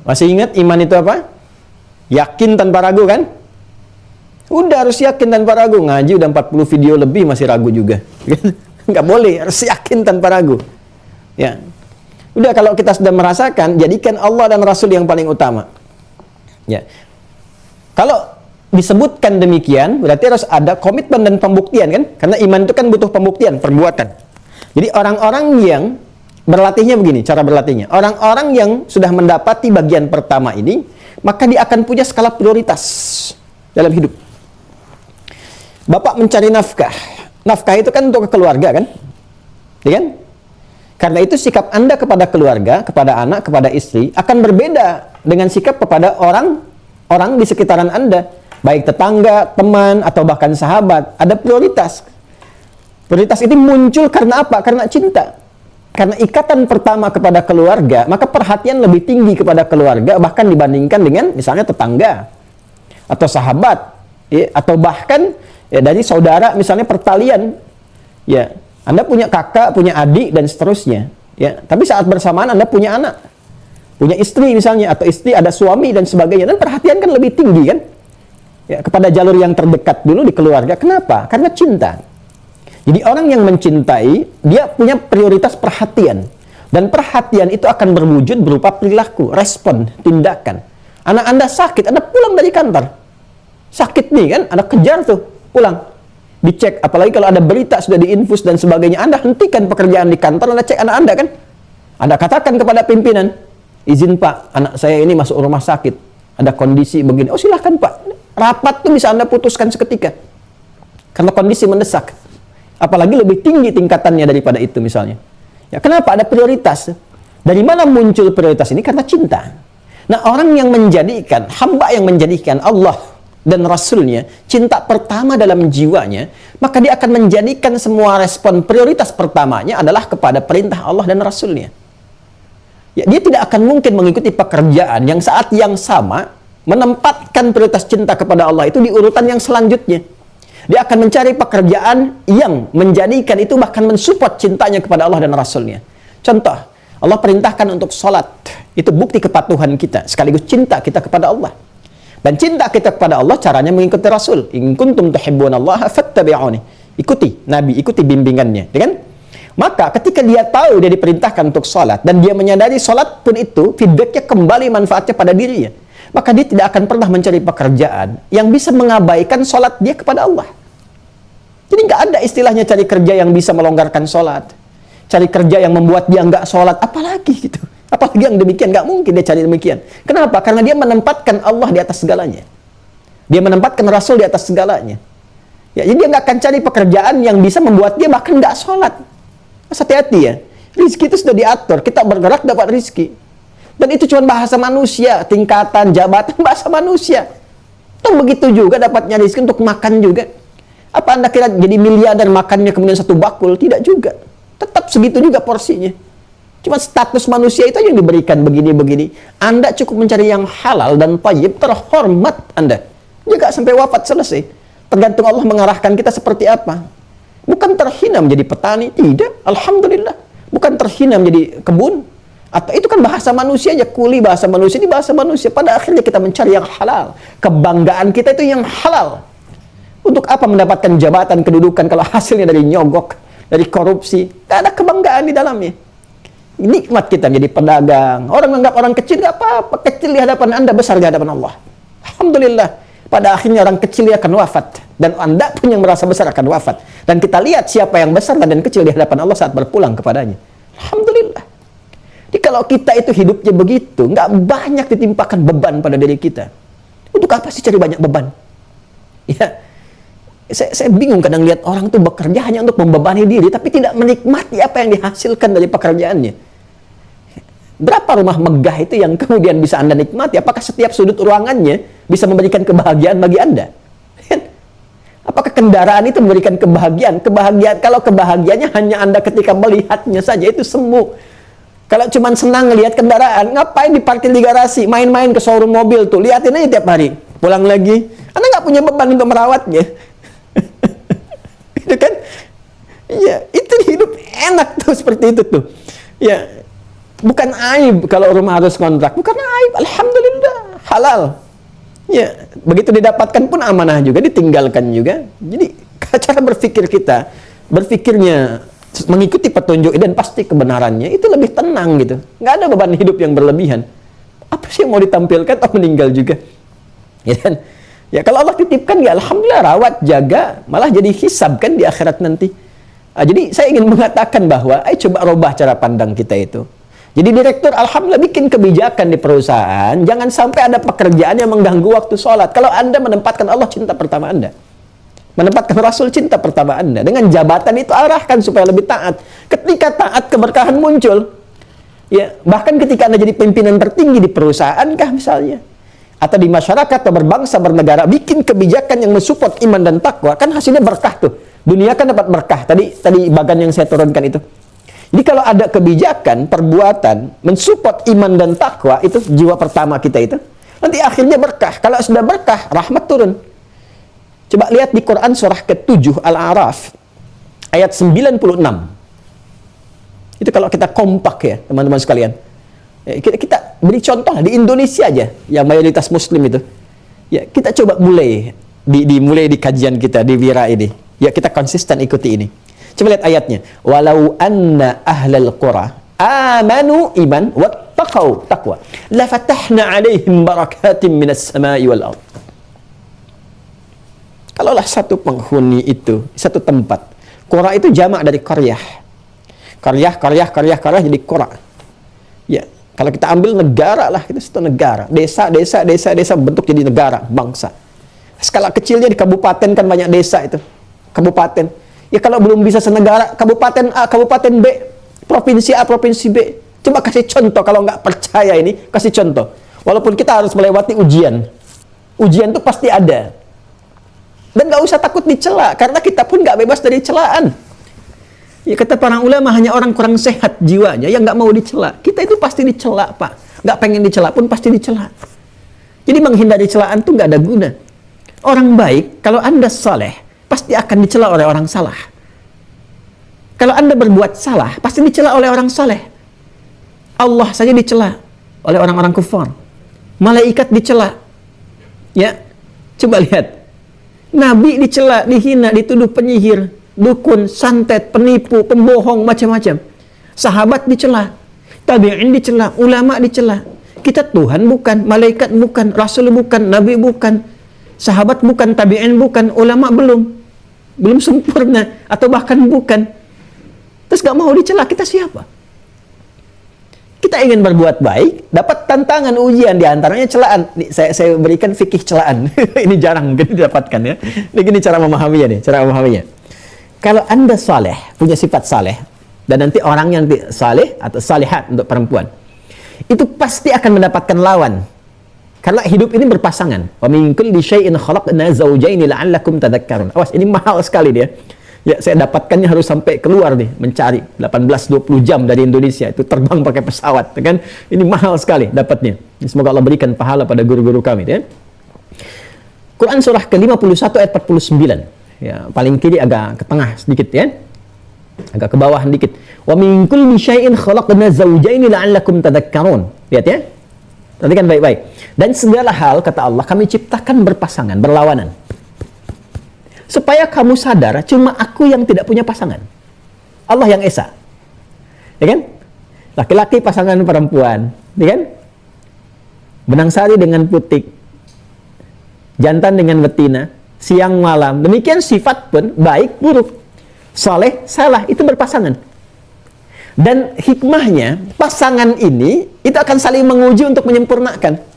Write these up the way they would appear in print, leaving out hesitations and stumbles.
Masih ingat iman itu apa? Yakin tanpa ragu kan? Udah harus yakin tanpa ragu. Ngaji udah 40 video lebih masih ragu juga. Nggak boleh, harus yakin tanpa ragu. Ya. Udah, kalau kita sudah merasakan, jadikan Allah dan Rasul yang paling utama. Ya. Kalau disebutkan demikian, berarti harus ada komitmen dan pembuktian kan? Karena iman itu kan butuh pembuktian, perbuatan. Jadi orang-orang yang berlatihnya begini, cara berlatihnya. Orang-orang yang sudah mendapati bagian pertama ini, maka dia akan punya skala prioritas dalam hidup. Bapak mencari nafkah. Nafkah itu kan untuk keluarga kan? Ya kan? Karena itu sikap Anda kepada keluarga, kepada anak, kepada istri akan berbeda dengan sikap kepada orang di sekitaran Anda, baik tetangga, teman, atau bahkan sahabat. Ada prioritas. Prioritas ini muncul karena apa? Karena cinta. Karena ikatan pertama kepada keluarga, maka perhatian lebih tinggi kepada keluarga bahkan dibandingkan dengan misalnya tetangga atau sahabat, ya, atau bahkan ya, dari saudara, misalnya pertalian. Ya, Anda punya kakak, punya adik, dan seterusnya. Ya, tapi saat bersamaan Anda punya anak, punya istri misalnya, atau istri ada suami dan sebagainya, dan perhatian kan lebih tinggi kan? Ya, kepada jalur yang terdekat dulu di keluarga. Kenapa? Karena cinta. Jadi orang yang mencintai, dia punya prioritas perhatian. Dan perhatian itu akan berwujud berupa perilaku, respon, tindakan. Anak Anda sakit, Anda pulang dari kantor. Sakit nih kan, Anda kejar tuh, pulang. Dicek, apalagi kalau ada berita sudah diinfus dan sebagainya, Anda hentikan pekerjaan di kantor, Anda cek anak Anda kan. Anda katakan kepada pimpinan, izin Pak, anak saya ini masuk rumah sakit, ada kondisi begini. Oh silahkan Pak, rapat tuh bisa Anda putuskan seketika. Karena kondisi mendesak. Apalagi lebih tinggi tingkatannya daripada itu misalnya. Ya, kenapa? Ada prioritas. Dari mana muncul prioritas ini? Karena cinta. Nah, orang yang menjadikan, hamba yang menjadikan Allah dan Rasulnya cinta pertama dalam jiwanya, maka dia akan menjadikan semua respon prioritas pertamanya adalah kepada perintah Allah dan Rasulnya. Ya, dia tidak akan mungkin mengikuti pekerjaan yang saat yang sama menempatkan prioritas cinta kepada Allah itu di urutan yang selanjutnya. Dia akan mencari pekerjaan yang menjadikan itu bahkan mensupport cintanya kepada Allah dan Rasulnya. Contoh, Allah perintahkan untuk sholat. Itu bukti kepatuhan kita, sekaligus cinta kita kepada Allah. Dan cinta kita kepada Allah caranya mengikuti Rasul. In kuntum tuhibbunallaha fattabi'uni. Ikuti Nabi, ikuti bimbingannya, ya kan? Maka ketika dia tahu dia diperintahkan untuk sholat, dan dia menyadari sholat pun itu feedbacknya kembali manfaatnya pada dirinya, maka dia tidak akan pernah mencari pekerjaan yang bisa mengabaikan sholat dia kepada Allah. Jadi nggak ada istilahnya cari kerja yang bisa melonggarkan sholat, cari kerja yang membuat dia nggak sholat, apalagi gitu. Apalagi yang demikian, nggak mungkin dia cari demikian. Kenapa? Karena dia menempatkan Allah di atas segalanya. Dia menempatkan Rasul di atas segalanya. Ya, jadi dia nggak akan cari pekerjaan yang bisa membuat dia bahkan nggak sholat. Mas, hati-hati ya. Rizki itu sudah diatur. Kita bergerak dapat rizki. Dan itu cuma bahasa manusia, tingkatan, jabatan, bahasa manusia. Toh begitu juga dapatnya rezeki untuk makan juga. Apa Anda kira jadi miliarder makannya kemudian satu bakul? Tidak juga. Tetap segitu juga porsinya. Cuma status manusia itu yang diberikan begini-begini. Anda cukup mencari yang halal dan thayyib, terhormat Anda. Juga sampai wafat selesai. Tergantung Allah mengarahkan kita seperti apa. Bukan terhina menjadi petani, tidak. Alhamdulillah. Bukan terhina menjadi kebun. Atau itu kan bahasa manusia aja, kuli bahasa manusia, ini bahasa manusia. Pada akhirnya kita mencari yang halal. Kebanggaan kita itu yang halal. Untuk apa mendapatkan jabatan, kedudukan kalau hasilnya dari nyogok, dari korupsi? Tidak ada kebanggaan di dalamnya. Nikmat kita menjadi pedagang. Orang menganggap orang kecil, nggak apa-apa. Kecil di hadapan Anda, besar di hadapan Allah. Alhamdulillah. Pada akhirnya orang kecil akan wafat. Dan Anda pun yang merasa besar akan wafat. Dan kita lihat siapa yang besar dan kecil di hadapan Allah saat berpulang kepadanya. Alhamdulillah. Jadi kalau kita itu hidupnya begitu, nggak banyak ditimpakan beban pada diri kita. Untuk apa sih cari banyak beban? Ya, saya bingung kadang lihat orang tuh bekerja hanya untuk membebani diri, tapi tidak menikmati apa yang dihasilkan dari pekerjaannya. Berapa rumah megah itu yang kemudian bisa Anda nikmati? Apakah setiap sudut ruangannya bisa memberikan kebahagiaan bagi Anda? Apakah kendaraan itu memberikan kebahagiaan? Kalau kebahagiaannya hanya Anda ketika melihatnya saja, itu semu. Kalau cuma senang ngelihat kendaraan, ngapain diparkir di garasi? Main-main ke showroom mobil tuh, liatin aja tiap hari. Pulang lagi, Anda nggak punya beban untuk merawatnya. Itu kan? Ya, itu hidup enak tuh seperti itu tuh. Ya, Bukan aib kalau rumah harus kontrak, bukan aib, alhamdulillah, halal. Ya, begitu didapatkan pun amanah juga, ditinggalkan juga. Jadi cara berpikir kita, berpikirnya mengikuti petunjuk dan pasti kebenarannya, itu lebih tenang gitu. Nggak ada beban hidup yang berlebihan. Apa sih yang mau ditampilkan? Oh, meninggal juga. Ya kan? Ya kalau Allah titipkan, ya alhamdulillah, rawat, jaga, malah jadi hisab kan di akhirat nanti. Jadi saya ingin mengatakan bahwa, ayo coba rubah cara pandang kita itu. Jadi direktur alhamdulillah bikin kebijakan di perusahaan, jangan sampai ada pekerjaan yang mengganggu waktu sholat. Kalau Anda menempatkan Allah cinta pertama Anda, menempatkan Rasul cinta pertama Anda, dengan jabatan itu arahkan supaya lebih taat. Ketika taat, keberkahan muncul. Ya, bahkan ketika Anda jadi pimpinan tertinggi di perusahaan kah misalnya, atau di masyarakat atau berbangsa bernegara, bikin kebijakan yang mensupport iman dan takwa, kan hasilnya berkah tuh. Dunia kan dapat berkah. Tadi bagan yang saya turunkan itu. Jadi kalau ada kebijakan, perbuatan mensupport iman dan takwa, itu jiwa pertama kita itu, nanti akhirnya berkah. Kalau sudah berkah, rahmat turun. Coba lihat di Quran surah ke-7 Al-A'raf ayat 96. Itu kalau kita kompak ya, teman-teman sekalian. Kita beri contoh di Indonesia aja yang mayoritas muslim itu. Ya, kita coba mulai dimulai di kajian kita di Wira ini. Ya, kita konsisten ikuti ini. Coba lihat ayatnya. Walau anna ahlal qura amanu iman wattaqau taqwa la fatahna alaihim barakatim minas samai wal ard. Kalaulah satu penghuni itu, satu tempat. Qura itu jamak dari qaryah. Qaryah jadi qura. Ya, kalau kita ambil negara lah, itu satu negara. Desa bentuk jadi negara, bangsa. Skala kecilnya di kabupaten kan banyak desa itu. Kabupaten. Ya kalau belum bisa senegara, kabupaten A, kabupaten B, provinsi A, provinsi B. Coba kasih contoh, kalau nggak percaya ini, kasih contoh. Walaupun kita harus melewati ujian. Ujian itu pasti ada. Dan nggak usah takut dicela, karena kita pun nggak bebas dari celaan. Ya kata para ulama, hanya orang kurang sehat jiwanya yang nggak mau dicela. Kita itu pasti dicela, Pak. Nggak pengen dicela pun pasti dicela. Jadi menghindari celaan itu nggak ada guna. Orang baik, kalau Anda saleh, pasti akan dicela oleh orang salah. Kalau Anda berbuat salah, pasti dicela oleh orang saleh. Allah saja dicela oleh orang-orang kufar. Malaikat dicela. Ya, coba lihat. Nabi dicela, dihina, dituduh penyihir, dukun, santet, penipu, pembohong, macam-macam. Sahabat dicela, tabi'in dicela, ulama dicela. Kita Tuhan bukan, malaikat bukan, Rasul bukan, Nabi bukan, sahabat bukan, tabi'in bukan, ulama belum sempurna, atau bahkan bukan. Terus gak mau dicela, kita siapa? Kita ingin berbuat baik, dapat tantangan ujian, diantaranya celaan. Saya berikan fikih celaan. Ini jarang mungkin didapatkan ya. Ini cara memahaminya nih, cara memahaminya. Kalau Anda saleh, punya sifat saleh, dan nanti orang yang saleh atau salihat untuk perempuan, itu pasti akan mendapatkan lawan. Karena hidup ini berpasangan. Wa min kulli syai'in khalaqna zawjaini la'allakum tadhakkarun. Awas, ini mahal sekali dia. Ya, saya dapatkannya harus sampai keluar nih, mencari 18-20 jam dari Indonesia, itu terbang pakai pesawat, kan? Ini mahal sekali dapatnya. Semoga Allah berikan pahala pada guru-guru kami, ya. Quran surah ke-51 ayat 49. Ya, paling kiri agak ke tengah sedikit, ya. Agak ke bawah sedikit. Wa min kulli syai'in khalaqna zawjaini la'allakum tadhakkarun. Lihat ya. Perhatikan baik-baik. Dan segala hal, kata Allah, kami ciptakan berpasangan, berlawanan. Supaya kamu sadar, cuma aku yang tidak punya pasangan. Allah yang esa. Ya kan? Laki-laki pasangan perempuan. Ya kan? Benang sari dengan putik. Jantan dengan betina. Siang malam. Demikian sifat pun, baik, buruk. Soleh, salah. Itu berpasangan. Dan hikmahnya, pasangan ini, itu akan saling menguji untuk menyempurnakan.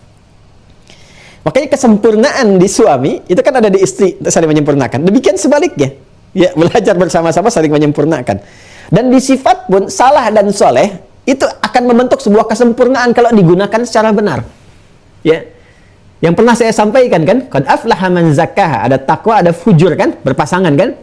Makanya kesempurnaan di suami itu kan ada di istri untuk saling menyempurnakan. Demikian sebaliknya, ya, belajar bersama-sama saling menyempurnakan. Dan di sifat pun salah dan soleh itu akan membentuk sebuah kesempurnaan kalau digunakan secara benar. Ya, yang pernah saya sampaikan kan, qad aflaha man zakkaha, ada takwa, ada fujur kan, berpasangan kan.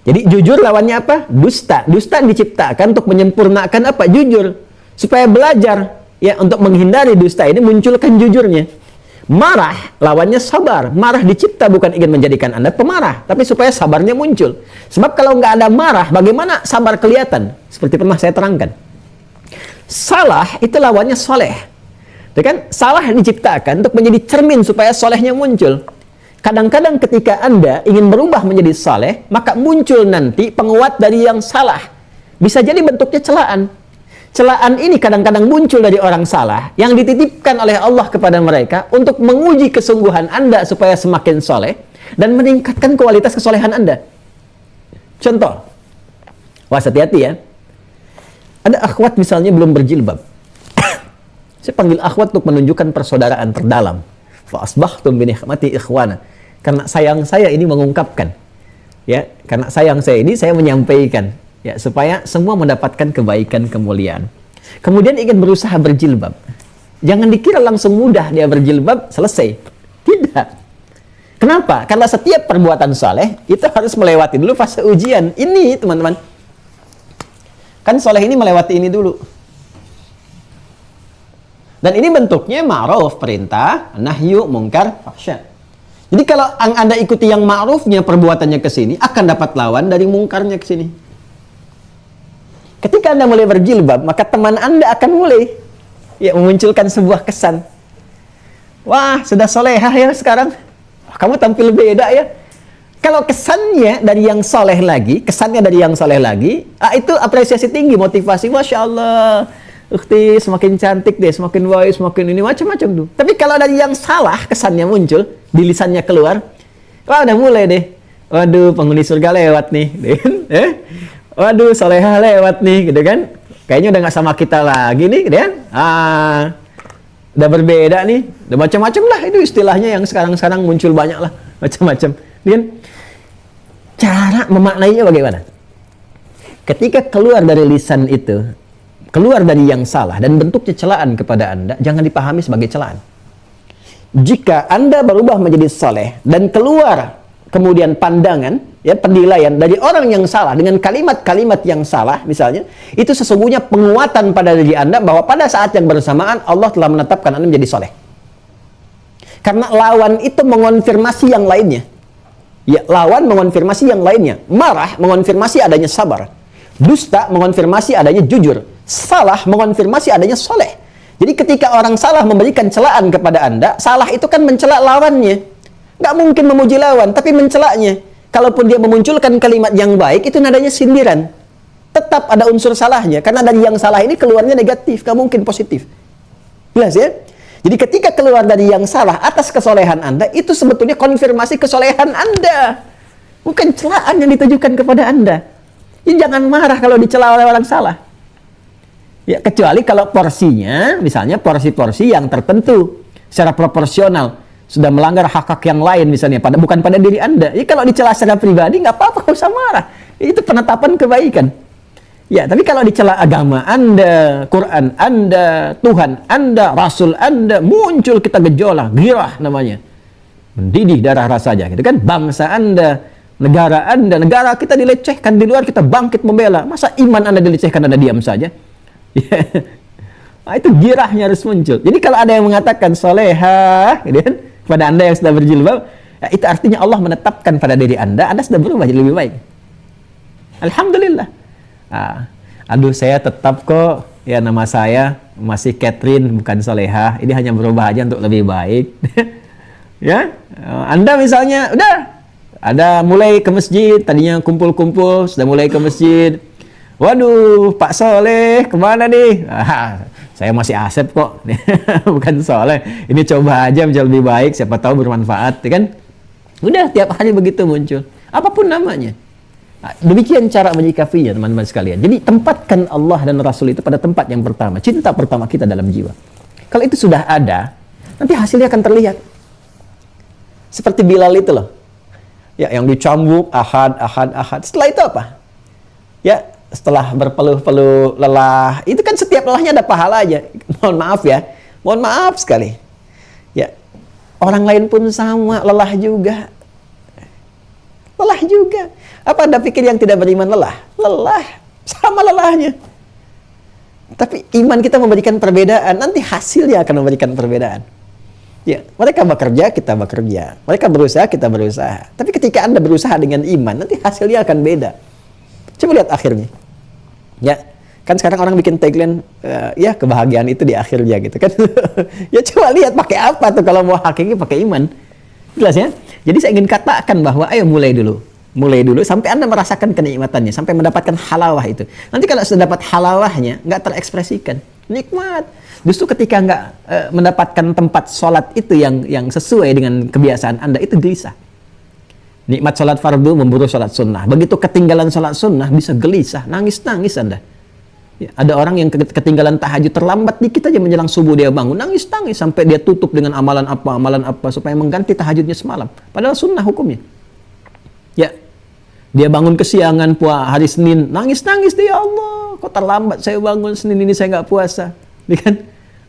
Jadi jujur lawannya apa? Dusta. Dusta diciptakan untuk menyempurnakan apa? Jujur. Supaya belajar ya untuk menghindari dusta ini, munculkan jujurnya. Marah, lawannya sabar. Marah dicipta bukan ingin menjadikan Anda pemarah, tapi supaya sabarnya muncul. Sebab kalau nggak ada marah, bagaimana sabar kelihatan? Seperti pernah saya terangkan. Salah itu lawannya soleh. Ya kan? Salah diciptakan untuk menjadi cermin supaya solehnya muncul. Kadang-kadang ketika Anda ingin berubah menjadi saleh, maka muncul nanti penguat dari yang salah. Bisa jadi bentuknya celaan. Celaan ini kadang-kadang muncul dari orang salah yang dititipkan oleh Allah kepada mereka untuk menguji kesungguhan Anda supaya semakin saleh dan meningkatkan kualitas kesolehan Anda. Contoh. Wah, hati-hati ya. Ada akhwat misalnya belum berjilbab. Saya panggil akhwat untuk menunjukkan persaudaraan terdalam. Fa asbahtum bi ni'mati ikhwana. Karena sayang saya ini mengungkapkan. Ya, karena sayang saya ini saya menyampaikan ya supaya semua mendapatkan kebaikan, kemuliaan. Kemudian ingin berusaha berjilbab. Jangan dikira langsung mudah dia berjilbab selesai. Tidak. Kenapa? Karena setiap perbuatan saleh itu harus melewati dulu fase ujian. Ini, teman-teman. Kan saleh ini melewati ini dulu. Dan ini bentuknya ma'ruf, perintah, nahyu, mungkar, fahsya. Jadi kalau Anda ikuti yang ma'rufnya, perbuatannya ke sini, akan dapat lawan dari mungkarnya ke sini. Ketika Anda mulai berjilbab, maka teman Anda akan mulai ya memunculkan sebuah kesan. Wah, sudah solehah ya sekarang. Wah, kamu tampil beda ya. Kalau kesannya dari yang soleh lagi, kesannya dari yang soleh lagi, itu apresiasi tinggi, motivasi. Masya Allah. Ukti semakin cantik deh, semakin baik, semakin ini macam-macam tuh. Tapi kalau dari yang salah kesannya muncul, di lisannya keluar, wah udah mulai deh. Waduh, penghuni surga lewat nih, waduh, solehah lewat nih, gitu kan? Kayaknya udah nggak sama kita lagi nih, gitu kan? Udah berbeda nih, udah macam-macam lah. Itu istilahnya yang sekarang-sekarang muncul banyak lah, macam-macam. Kan? Cara memaknainya bagaimana? Ketika keluar dari lisan itu, keluar dari yang salah dan bentuknya celaan kepada Anda, jangan dipahami sebagai celaan. Jika Anda berubah menjadi saleh dan keluar kemudian pandangan, ya penilaian dari orang yang salah dengan kalimat-kalimat yang salah misalnya, itu sesungguhnya penguatan pada diri Anda bahwa pada saat yang bersamaan Allah telah menetapkan Anda menjadi saleh. Karena lawan itu mengonfirmasi yang lainnya. Ya, lawan mengonfirmasi yang lainnya. Marah mengonfirmasi adanya sabar. Dusta mengonfirmasi adanya jujur. Salah mengonfirmasi adanya soleh. Jadi ketika orang salah memberikan celaan kepada Anda, salah itu kan mencela lawannya. Nggak mungkin memuji lawan, tapi mencelanya. Kalaupun dia memunculkan kalimat yang baik, itu nadanya sindiran. Tetap ada unsur salahnya, karena dari yang salah ini keluarnya negatif, nggak mungkin positif. Jelas ya? Jadi ketika keluar dari yang salah atas kesolehan Anda, itu sebetulnya konfirmasi kesolehan Anda. Bukan celaan yang ditujukan kepada Anda. Jadi jangan marah kalau dicela oleh orang salah. Ya, kecuali kalau porsinya, misalnya porsi-porsi yang tertentu secara proporsional sudah melanggar hak-hak yang lain misalnya, bukan pada diri Anda. Ya, kalau dicela secara pribadi nggak apa-apa, nggak usah marah. Itu penetapan kebaikan. Ya, tapi kalau dicela agama Anda, Quran Anda, Tuhan Anda, Rasul Anda, muncul kita gejolak, girah namanya, mendidih darah rasanya, gitu kan? Bangsa Anda, negara Anda, negara kita dilecehkan, di luar kita bangkit membela. Masa iman Anda dilecehkan, Anda diam saja? Nah, itu girahnya harus muncul. Jadi kalau ada yang mengatakan solehah, gitu kan, pada Anda yang sudah berjilbab, ya, itu artinya Allah menetapkan pada diri Anda sudah berubah jadi lebih baik. Alhamdulillah. Aduh, saya tetap kok, ya nama saya masih Catherine, bukan solehah. Ini hanya berubah aja untuk lebih baik. Ya, Anda misalnya udah ada mulai ke masjid, tadinya kumpul-kumpul, sudah mulai ke masjid. Waduh, Pak Soleh, kemana nih? Saya masih Asep kok, bukan Soleh. Ini coba aja menjadi lebih baik, siapa tahu bermanfaat, ya kan? Udah, tiap hari begitu muncul. Apapun namanya. Nah, demikian cara menyikapinya, teman-teman sekalian. Jadi, tempatkan Allah dan Rasul itu pada tempat yang pertama. Cinta pertama kita dalam jiwa. Kalau itu sudah ada, nanti hasilnya akan terlihat. Seperti Bilal itu loh. Ya, yang dicambuk, ahad. Setelah itu apa? Ya, setelah berpeluh-peluh lelah, itu kan setiap lelahnya ada pahalanya. Mohon maaf ya, mohon maaf sekali. Ya, orang lain pun sama, lelah juga. Lelah juga. Apa Anda pikir yang tidak beriman lelah? Lelah, sama lelahnya. Tapi iman kita memberikan perbedaan, nanti hasilnya akan memberikan perbedaan. Ya, mereka bekerja, kita bekerja. Mereka berusaha, kita berusaha. Tapi ketika Anda berusaha dengan iman, nanti hasilnya akan beda. Coba lihat akhirnya. Ya, Kan sekarang orang bikin tagline, ya kebahagiaan itu di akhirnya gitu kan. Ya coba lihat pakai apa tuh kalau mau hakiki pakai iman. Jelas ya? Jadi saya ingin katakan bahwa ayo mulai dulu sampai Anda merasakan kenikmatannya, sampai mendapatkan halawah itu. Nanti kalau sudah dapat halawahnya, nggak terekspresikan, nikmat. Justru ketika nggak mendapatkan tempat sholat itu yang sesuai dengan kebiasaan Anda, itu gelisah. Nikmat sholat fardu memburu sholat sunnah. Begitu ketinggalan sholat sunnah, bisa gelisah, nangis-nangis Anda. Ya, ada orang yang ketinggalan tahajud, terlambat dikit aja menjelang subuh dia bangun, nangis-nangis sampai dia tutup dengan amalan apa supaya mengganti tahajudnya semalam. Padahal sunnah hukumnya. Ya, dia bangun kesiangan hari Senin, nangis-nangis dia, ya Allah, kok terlambat saya bangun Senin ini, saya nggak puasa. Ya kan?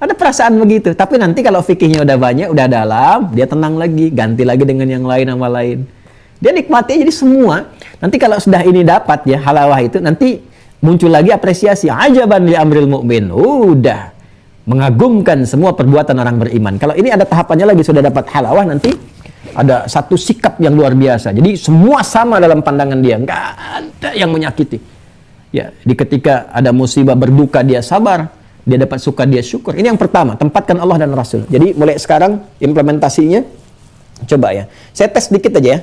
Ada perasaan begitu. Tapi nanti kalau fikihnya udah banyak, udah dalam, dia tenang lagi, ganti lagi dengan yang lain, sama lain. Dia nikmati, jadi semua. Nanti kalau sudah ini dapat ya halawah itu, nanti muncul lagi apresiasi. Ajaban li amril mu'min. Udah mengagumkan semua perbuatan orang beriman. Kalau ini ada tahapannya lagi, sudah dapat halawah, nanti ada satu sikap yang luar biasa. Jadi semua sama dalam pandangan dia, nggak ada yang menyakiti. Ya, di ketika ada musibah berduka dia sabar, dia dapat suka dia syukur. Ini yang pertama, tempatkan Allah dan Rasul. Jadi mulai sekarang implementasinya coba ya. Saya tes dikit aja ya.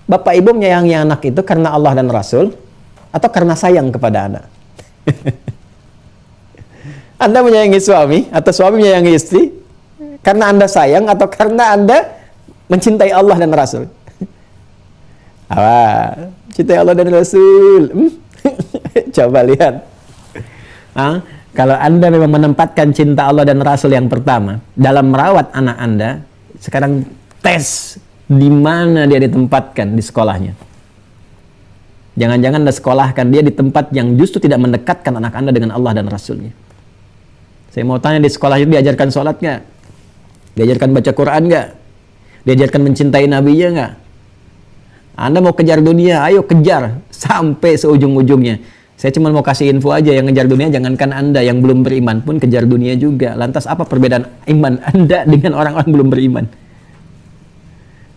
Bapak Ibu menyayangi anak itu karena Allah dan Rasul atau karena sayang kepada anak? Anda menyayangi suami atau suami menyayangi istri karena Anda sayang atau karena Anda mencintai Allah dan Rasul? Cintai Allah dan Rasul. Coba lihat. Kalau Anda memang menempatkan cinta Allah dan Rasul yang pertama dalam merawat anak Anda, sekarang tes di mana dia ditempatkan di sekolahnya. Jangan-jangan Anda sekolahkan dia di tempat yang justru tidak mendekatkan anak Anda dengan Allah dan Rasulnya. Saya mau tanya, di sekolah itu diajarkan sholat nggak? Diajarkan baca Quran nggak? Diajarkan mencintai Nabi-nya nggak? Anda mau kejar dunia, ayo kejar sampai seujung-ujungnya. Saya cuma mau kasih info aja, yang ngejar dunia jangankan Anda, yang belum beriman pun kejar dunia juga. Lantas apa perbedaan iman Anda dengan orang-orang belum beriman?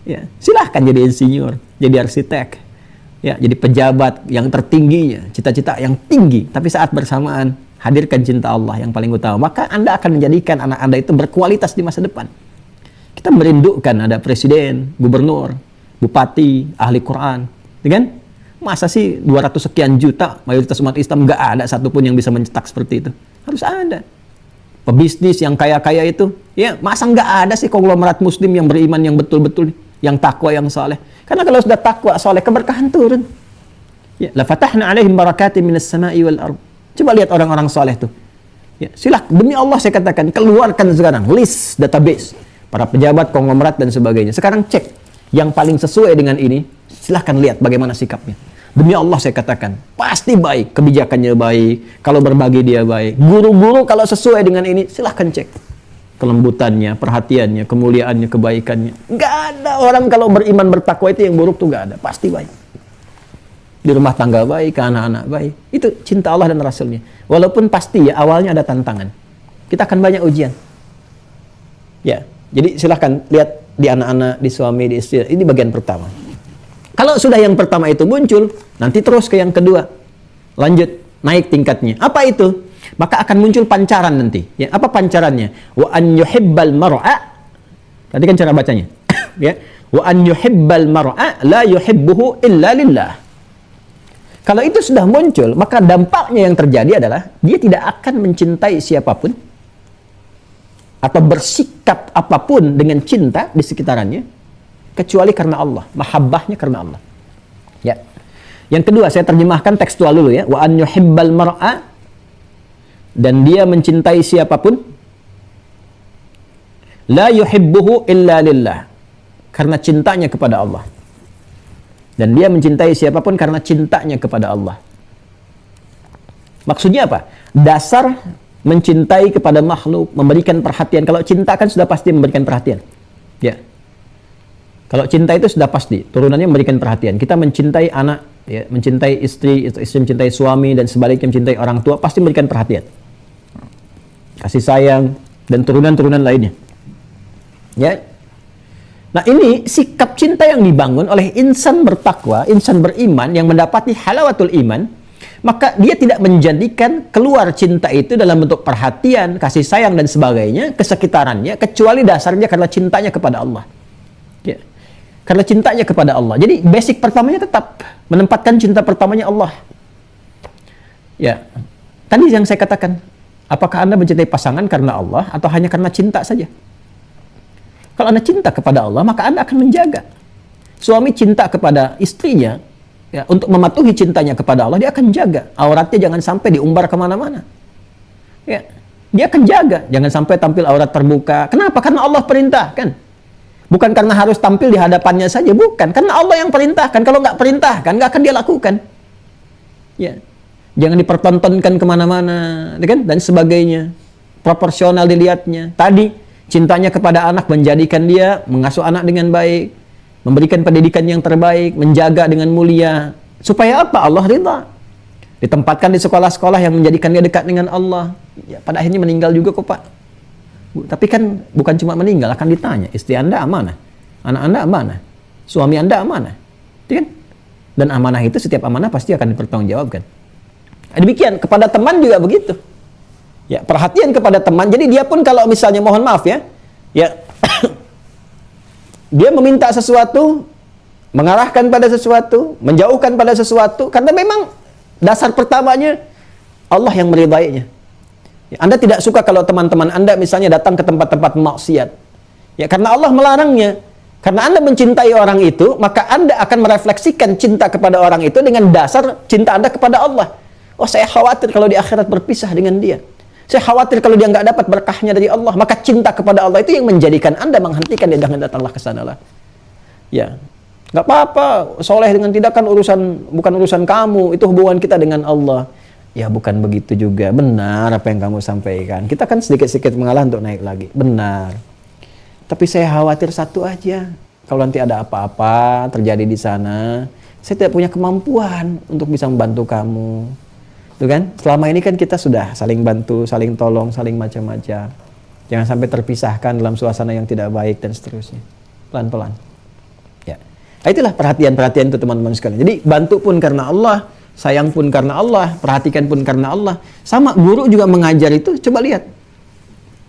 Ya, silahkan jadi insinyur, jadi arsitek, ya, jadi pejabat yang tertingginya, cita-cita yang tinggi, tapi saat bersamaan hadirkan cinta Allah yang paling utama, maka Anda akan menjadikan anak Anda itu berkualitas di masa depan. Kita merindukan ada presiden, gubernur, bupati, ahli Quran, kan? Masa sih 200 sekian juta mayoritas umat Islam nggak ada satupun yang bisa mencetak seperti itu? Harus ada. Pebisnis yang kaya-kaya itu, ya masa nggak ada sih konglomerat Muslim yang beriman yang betul-betul, yang takwa, yang saleh? Karena kalau sudah takwa, saleh, keberkahan turun. Ya, la fatahna alaihim barakatin minas sama'i wal ardh. Coba lihat orang-orang saleh tuh. Ya, silakan, demi Allah saya katakan, keluarkan sekarang list database para pejabat, konglomerat dan sebagainya. Sekarang cek yang paling sesuai dengan ini, silahkan lihat bagaimana sikapnya. Demi Allah saya katakan, pasti baik, kebijakannya baik, kalau berbagi dia baik. Guru-guru kalau sesuai dengan ini, silahkan cek. Kelembutannya, perhatiannya, kemuliaannya, kebaikannya. Nggak ada orang kalau beriman bertakwa itu yang buruk tuh nggak ada, pasti baik. Di rumah tangga baik, ke anak-anak baik. Itu cinta Allah dan Rasulnya. Walaupun pasti ya awalnya ada tantangan. Kita akan banyak ujian. Ya, jadi silahkan lihat di anak-anak, di suami, di istri. Ini bagian pertama. Kalau sudah yang pertama itu muncul, nanti terus ke yang kedua. Lanjut, naik tingkatnya. Apa itu? Maka akan muncul pancaran nanti. Ya, apa pancarannya? Wa an yuhibbal mar'a. Tadi kan cara bacanya. Ya. Wa an yuhibbal mar'a la yuhibbuhu illa lillah. Kalau itu sudah muncul, maka dampaknya yang terjadi adalah dia tidak akan mencintai siapapun atau bersikap apapun dengan cinta di sekitarannya kecuali karena Allah, mahabbahnya karena Allah. Ya. Yang kedua, saya terjemahkan tekstual dulu ya. Wa an yuhibbal mar'a, dan dia mencintai siapapun la yuhibbuhu illa lillah, karena cintanya kepada Allah. Dan dia mencintai siapapun karena cintanya kepada Allah. Maksudnya apa? Dasar mencintai kepada makhluk, memberikan perhatian. Kalau cinta kan sudah pasti memberikan perhatian. Ya. Kalau cinta itu sudah pasti, turunannya memberikan perhatian. Kita mencintai anak, ya, mencintai istri, istri mencintai suami, dan sebaliknya mencintai orang tua, pasti memberikan perhatian. Kasih sayang, dan turunan-turunan lainnya. Ya. Nah, ini sikap cinta yang dibangun oleh insan bertakwa, insan beriman yang mendapati halawatul iman, maka dia tidak menjadikan keluar cinta itu dalam bentuk perhatian, kasih sayang dan sebagainya ke sekitarannya, kecuali dasarnya karena cintanya kepada Allah. Ya. Karena cintanya kepada Allah. Jadi basic pertamanya tetap menempatkan cinta pertamanya Allah. Ya. Tadi yang saya katakan, apakah Anda mencintai pasangan karena Allah atau hanya karena cinta saja? Kalau Anda cinta kepada Allah, maka Anda akan menjaga. Suami cinta kepada istrinya, ya, untuk mematuhi cintanya kepada Allah, dia akan jaga. Auratnya jangan sampai diumbar kemana-mana. Ya, dia akan jaga. Jangan sampai tampil aurat terbuka. Kenapa? Karena Allah perintahkan. Bukan karena harus tampil di hadapannya saja. Bukan. Karena Allah yang perintahkan. Kalau nggak perintahkan, nggak akan dia lakukan. Ya. Jangan dipertontonkan kemana-mana, kan? Dan sebagainya. Proporsional dilihatnya. Tadi, cintanya kepada anak menjadikan dia mengasuh anak dengan baik, memberikan pendidikan yang terbaik, menjaga dengan mulia. Supaya apa? Allah ridha. Ditempatkan di sekolah-sekolah yang menjadikan dia dekat dengan Allah. Ya, pada akhirnya meninggal juga kok, Pak. Tapi kan bukan cuma meninggal, akan ditanya. Istri Anda amanah, anak Anda amanah, suami Anda amanah. Kan? Dan amanah itu, setiap amanah pasti akan dipertanggungjawabkan. Demikian, kepada teman juga begitu. Ya, perhatian kepada teman. Jadi dia pun kalau misalnya, mohon maaf ya, dia meminta sesuatu, mengarahkan pada sesuatu, menjauhkan pada sesuatu, karena memang dasar pertamanya Allah yang meridainya. Ya, Anda tidak suka kalau teman-teman Anda misalnya datang ke tempat-tempat maksiat. Ya, karena Allah melarangnya. Karena Anda mencintai orang itu, maka Anda akan merefleksikan cinta kepada orang itu dengan dasar cinta Anda kepada Allah. Oh, saya khawatir kalau di akhirat berpisah dengan dia. Saya khawatir kalau dia nggak dapat berkahnya dari Allah. Maka cinta kepada Allah itu yang menjadikan Anda menghentikan dia, jangan datanglah ke sana lah. Ya, nggak apa-apa. Soleh dengan tidak kan bukan urusan kamu. Itu hubungan kita dengan Allah. Ya, bukan begitu juga. Benar apa yang kamu sampaikan. Kita kan sedikit-sedikit mengalah untuk naik lagi. Benar. Tapi saya khawatir satu aja. Kalau nanti ada apa-apa terjadi di sana, saya tidak punya kemampuan untuk bisa membantu kamu. Tuh kan? Selama ini kan kita sudah saling bantu, saling tolong, saling macam-macam. Jangan sampai terpisahkan dalam suasana yang tidak baik dan seterusnya. Pelan-pelan. Ya. Nah, itulah perhatian-perhatian itu teman-teman sekalian. Jadi bantu pun karena Allah, sayang pun karena Allah, perhatikan pun karena Allah. Sama guru juga mengajar itu, coba lihat.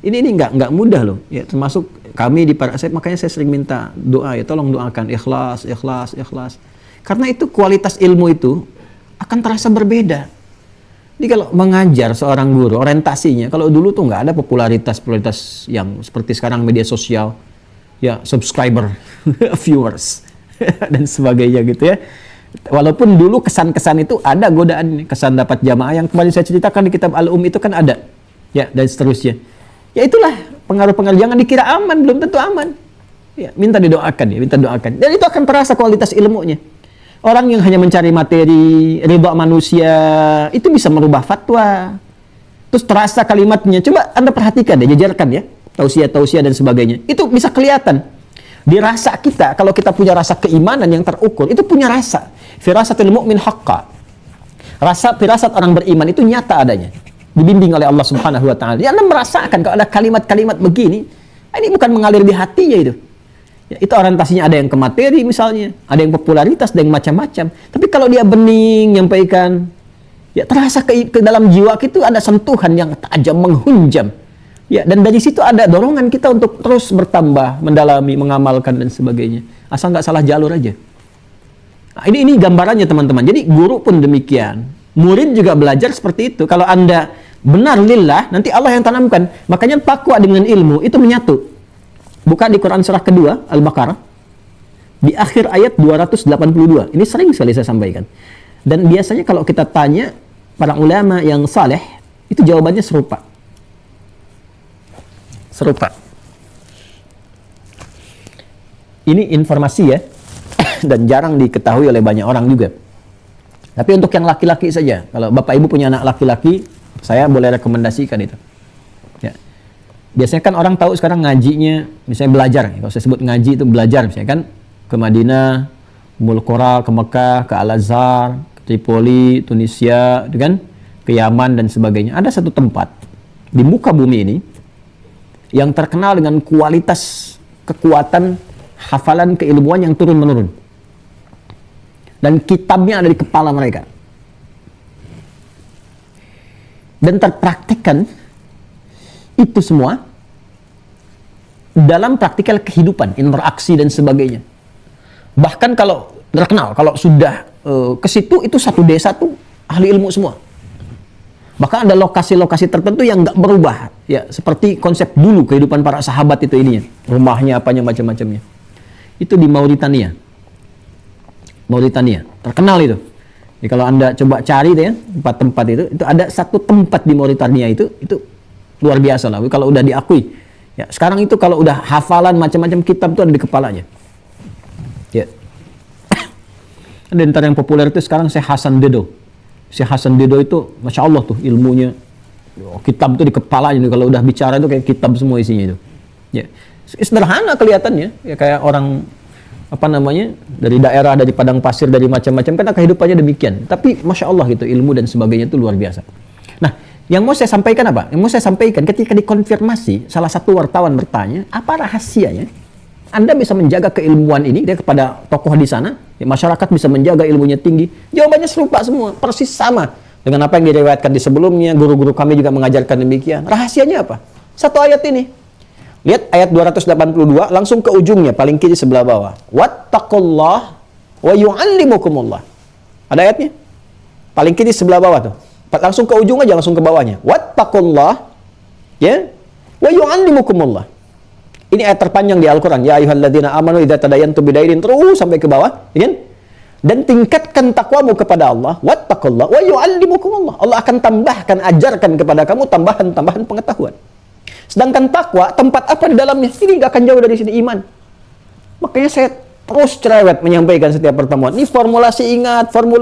Ini nggak mudah loh. Ya, termasuk kami di makanya saya sering minta doa ya, tolong doakan ikhlas, ikhlas, ikhlas. Karena itu kualitas ilmu itu akan terasa berbeda. Jadi kalau mengajar seorang guru, orientasinya, kalau dulu tuh nggak ada popularitas yang seperti sekarang media sosial, ya subscriber, viewers, dan sebagainya gitu ya. Walaupun dulu kesan-kesan itu ada godaan, kesan dapat jamaah yang kemarin saya ceritakan di kitab Al-Um itu kan ada, ya, dan seterusnya. Ya itulah pengaruh-pengaruh, jangan dikira aman, belum tentu aman. Ya, minta didoakan ya, minta doakan. Dan itu akan terasa kualitas ilmunya. Orang yang hanya mencari materi, ridha manusia, itu bisa merubah fatwa. Terus terasa kalimatnya. Coba Anda perhatikan deh, jajarkan ya. Tausiah-tausiah dan sebagainya. Itu bisa kelihatan. Di rasa kita, kalau kita punya rasa keimanan yang terukur, itu punya rasa. Firasatul mu'min haqqa. Rasa firasat orang beriman itu nyata adanya. Dibimbing oleh Allah Subhanahu wa Ta'ala. Anda merasakan kalau ada kalimat-kalimat begini, ini bukan mengalir di hatinya itu. Ya, itu orientasinya ada yang ke materi misalnya, ada yang popularitas, ada yang macam-macam. Tapi kalau dia bening nyampaikan, ya terasa ke dalam jiwa itu ada sentuhan yang tajam, menghunjam. Ya, dan dari situ ada dorongan kita untuk terus bertambah, mendalami, mengamalkan dan sebagainya. Asal nggak salah jalur aja. Nah, ini gambarannya teman-teman. Jadi guru pun demikian. Murid juga belajar seperti itu. Kalau Anda benar lillah, nanti Allah yang tanamkan. Makanya takwa dengan ilmu itu menyatu. Buka di Quran surah kedua, Al-Baqarah. Di akhir ayat 282. Ini sering sekali saya sampaikan. Dan biasanya kalau kita tanya para ulama yang saleh, itu jawabannya serupa. Serupa. Ini informasi ya. Dan jarang diketahui oleh banyak orang juga. Tapi untuk yang laki-laki saja. Kalau Bapak Ibu punya anak laki-laki, saya boleh rekomendasikan itu. Ya. Biasanya kan orang tahu sekarang ngajinya, misalnya belajar. Kalau saya sebut ngaji itu belajar, misalnya kan ke Madinah, Ummul Qura, ke Mekah, ke Al-Azhar, ke Tripoli, Tunisia, kan? Ke Yaman dan sebagainya. Ada satu tempat di muka bumi ini yang terkenal dengan kualitas kekuatan hafalan keilmuan yang turun-menurun. Dan kitabnya ada di kepala mereka. dan terpraktikkan itu semua dalam praktikal kehidupan, interaksi dan sebagainya. Bahkan kalau terkenal, kalau sudah ke situ, itu satu desa tuh ahli ilmu semua. Bahkan ada lokasi-lokasi tertentu yang nggak berubah, ya seperti konsep dulu kehidupan para sahabat itu ininya, rumahnya apanya macam-macamnya. Itu di Mauritania. Mauritania terkenal itu. Jadi kalau Anda coba cari deh ya, tempat-tempat itu ada satu tempat di Mauritania itu luar biasa lah. Kalau udah diakui, ya sekarang itu kalau udah hafalan macam-macam kitab itu ada di kepalanya. Ya. Ada antara yang populer itu sekarang Syekh Hasan Dedo. Syekh Hasan Dedo itu, masya Allah tuh ilmunya, kitab itu di kepalanya. Kalau udah bicara itu kayak kitab semua isinya itu. Ya. Sederhana kelihatannya, ya kayak orang dari daerah, dari padang pasir, dari macam-macam, karena kehidupannya demikian. Tapi masya Allah gitu, ilmu dan sebagainya itu luar biasa. Nah, yang mau saya sampaikan apa? Yang mau saya sampaikan ketika dikonfirmasi, salah satu wartawan bertanya, apa rahasianya Anda bisa menjaga keilmuan ini kepada tokoh di sana, ya, masyarakat bisa menjaga ilmunya tinggi? Jawabannya serupa semua, persis sama dengan apa yang diriwayatkan di sebelumnya. Guru-guru kami juga mengajarkan demikian. Rahasianya apa? Satu ayat ini. Lihat ayat 282, langsung ke ujungnya, paling kiri sebelah bawah. Wattaqullah wa yu'allimukumullah. Ada ayatnya? Paling kiri sebelah bawah tuh. Langsung ke ujung aja, langsung ke bawahnya. Wattaqullah, ya, wa yu'allimukumullah. Ini ayat terpanjang di Al-Quran. Ya ayyuhalladzina amanu idza tadayantum bidainin, terus sampai ke bawah, ya kan? Dan tingkatkan takwamu kepada Allah. Wattaqullah wa yu'allimukumullah. Allah akan tambahkan, ajarkan kepada kamu tambahan-tambahan pengetahuan. Sedangkan takwa, tempat apa di dalamnya? Ini nggak akan jauh dari sini, iman. Makanya saya terus cerewet menyampaikan setiap pertemuan. Ini formula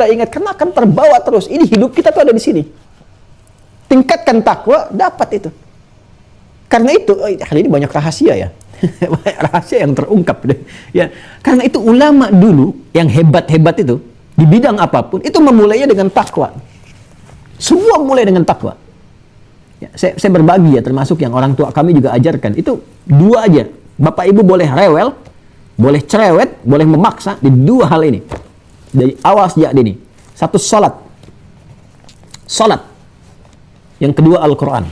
ingat, karena akan terbawa terus. Ini hidup kita tuh ada di sini. Tingkatkan takwa, dapat itu. Karena itu, hari ini banyak rahasia ya. Banyak rahasia yang terungkap deh. Ya, karena itu ulama dulu yang hebat-hebat itu di bidang apapun itu memulainya dengan takwa. Semua mulai dengan takwa. Ya, saya berbagi ya, termasuk yang orang tua kami juga ajarkan. Itu dua aja. Bapak ibu boleh rewel, boleh cerewet, boleh memaksa di dua hal ini. Dari awal sejak dini. Satu, salat. Salat. Yang kedua, Al-Quran.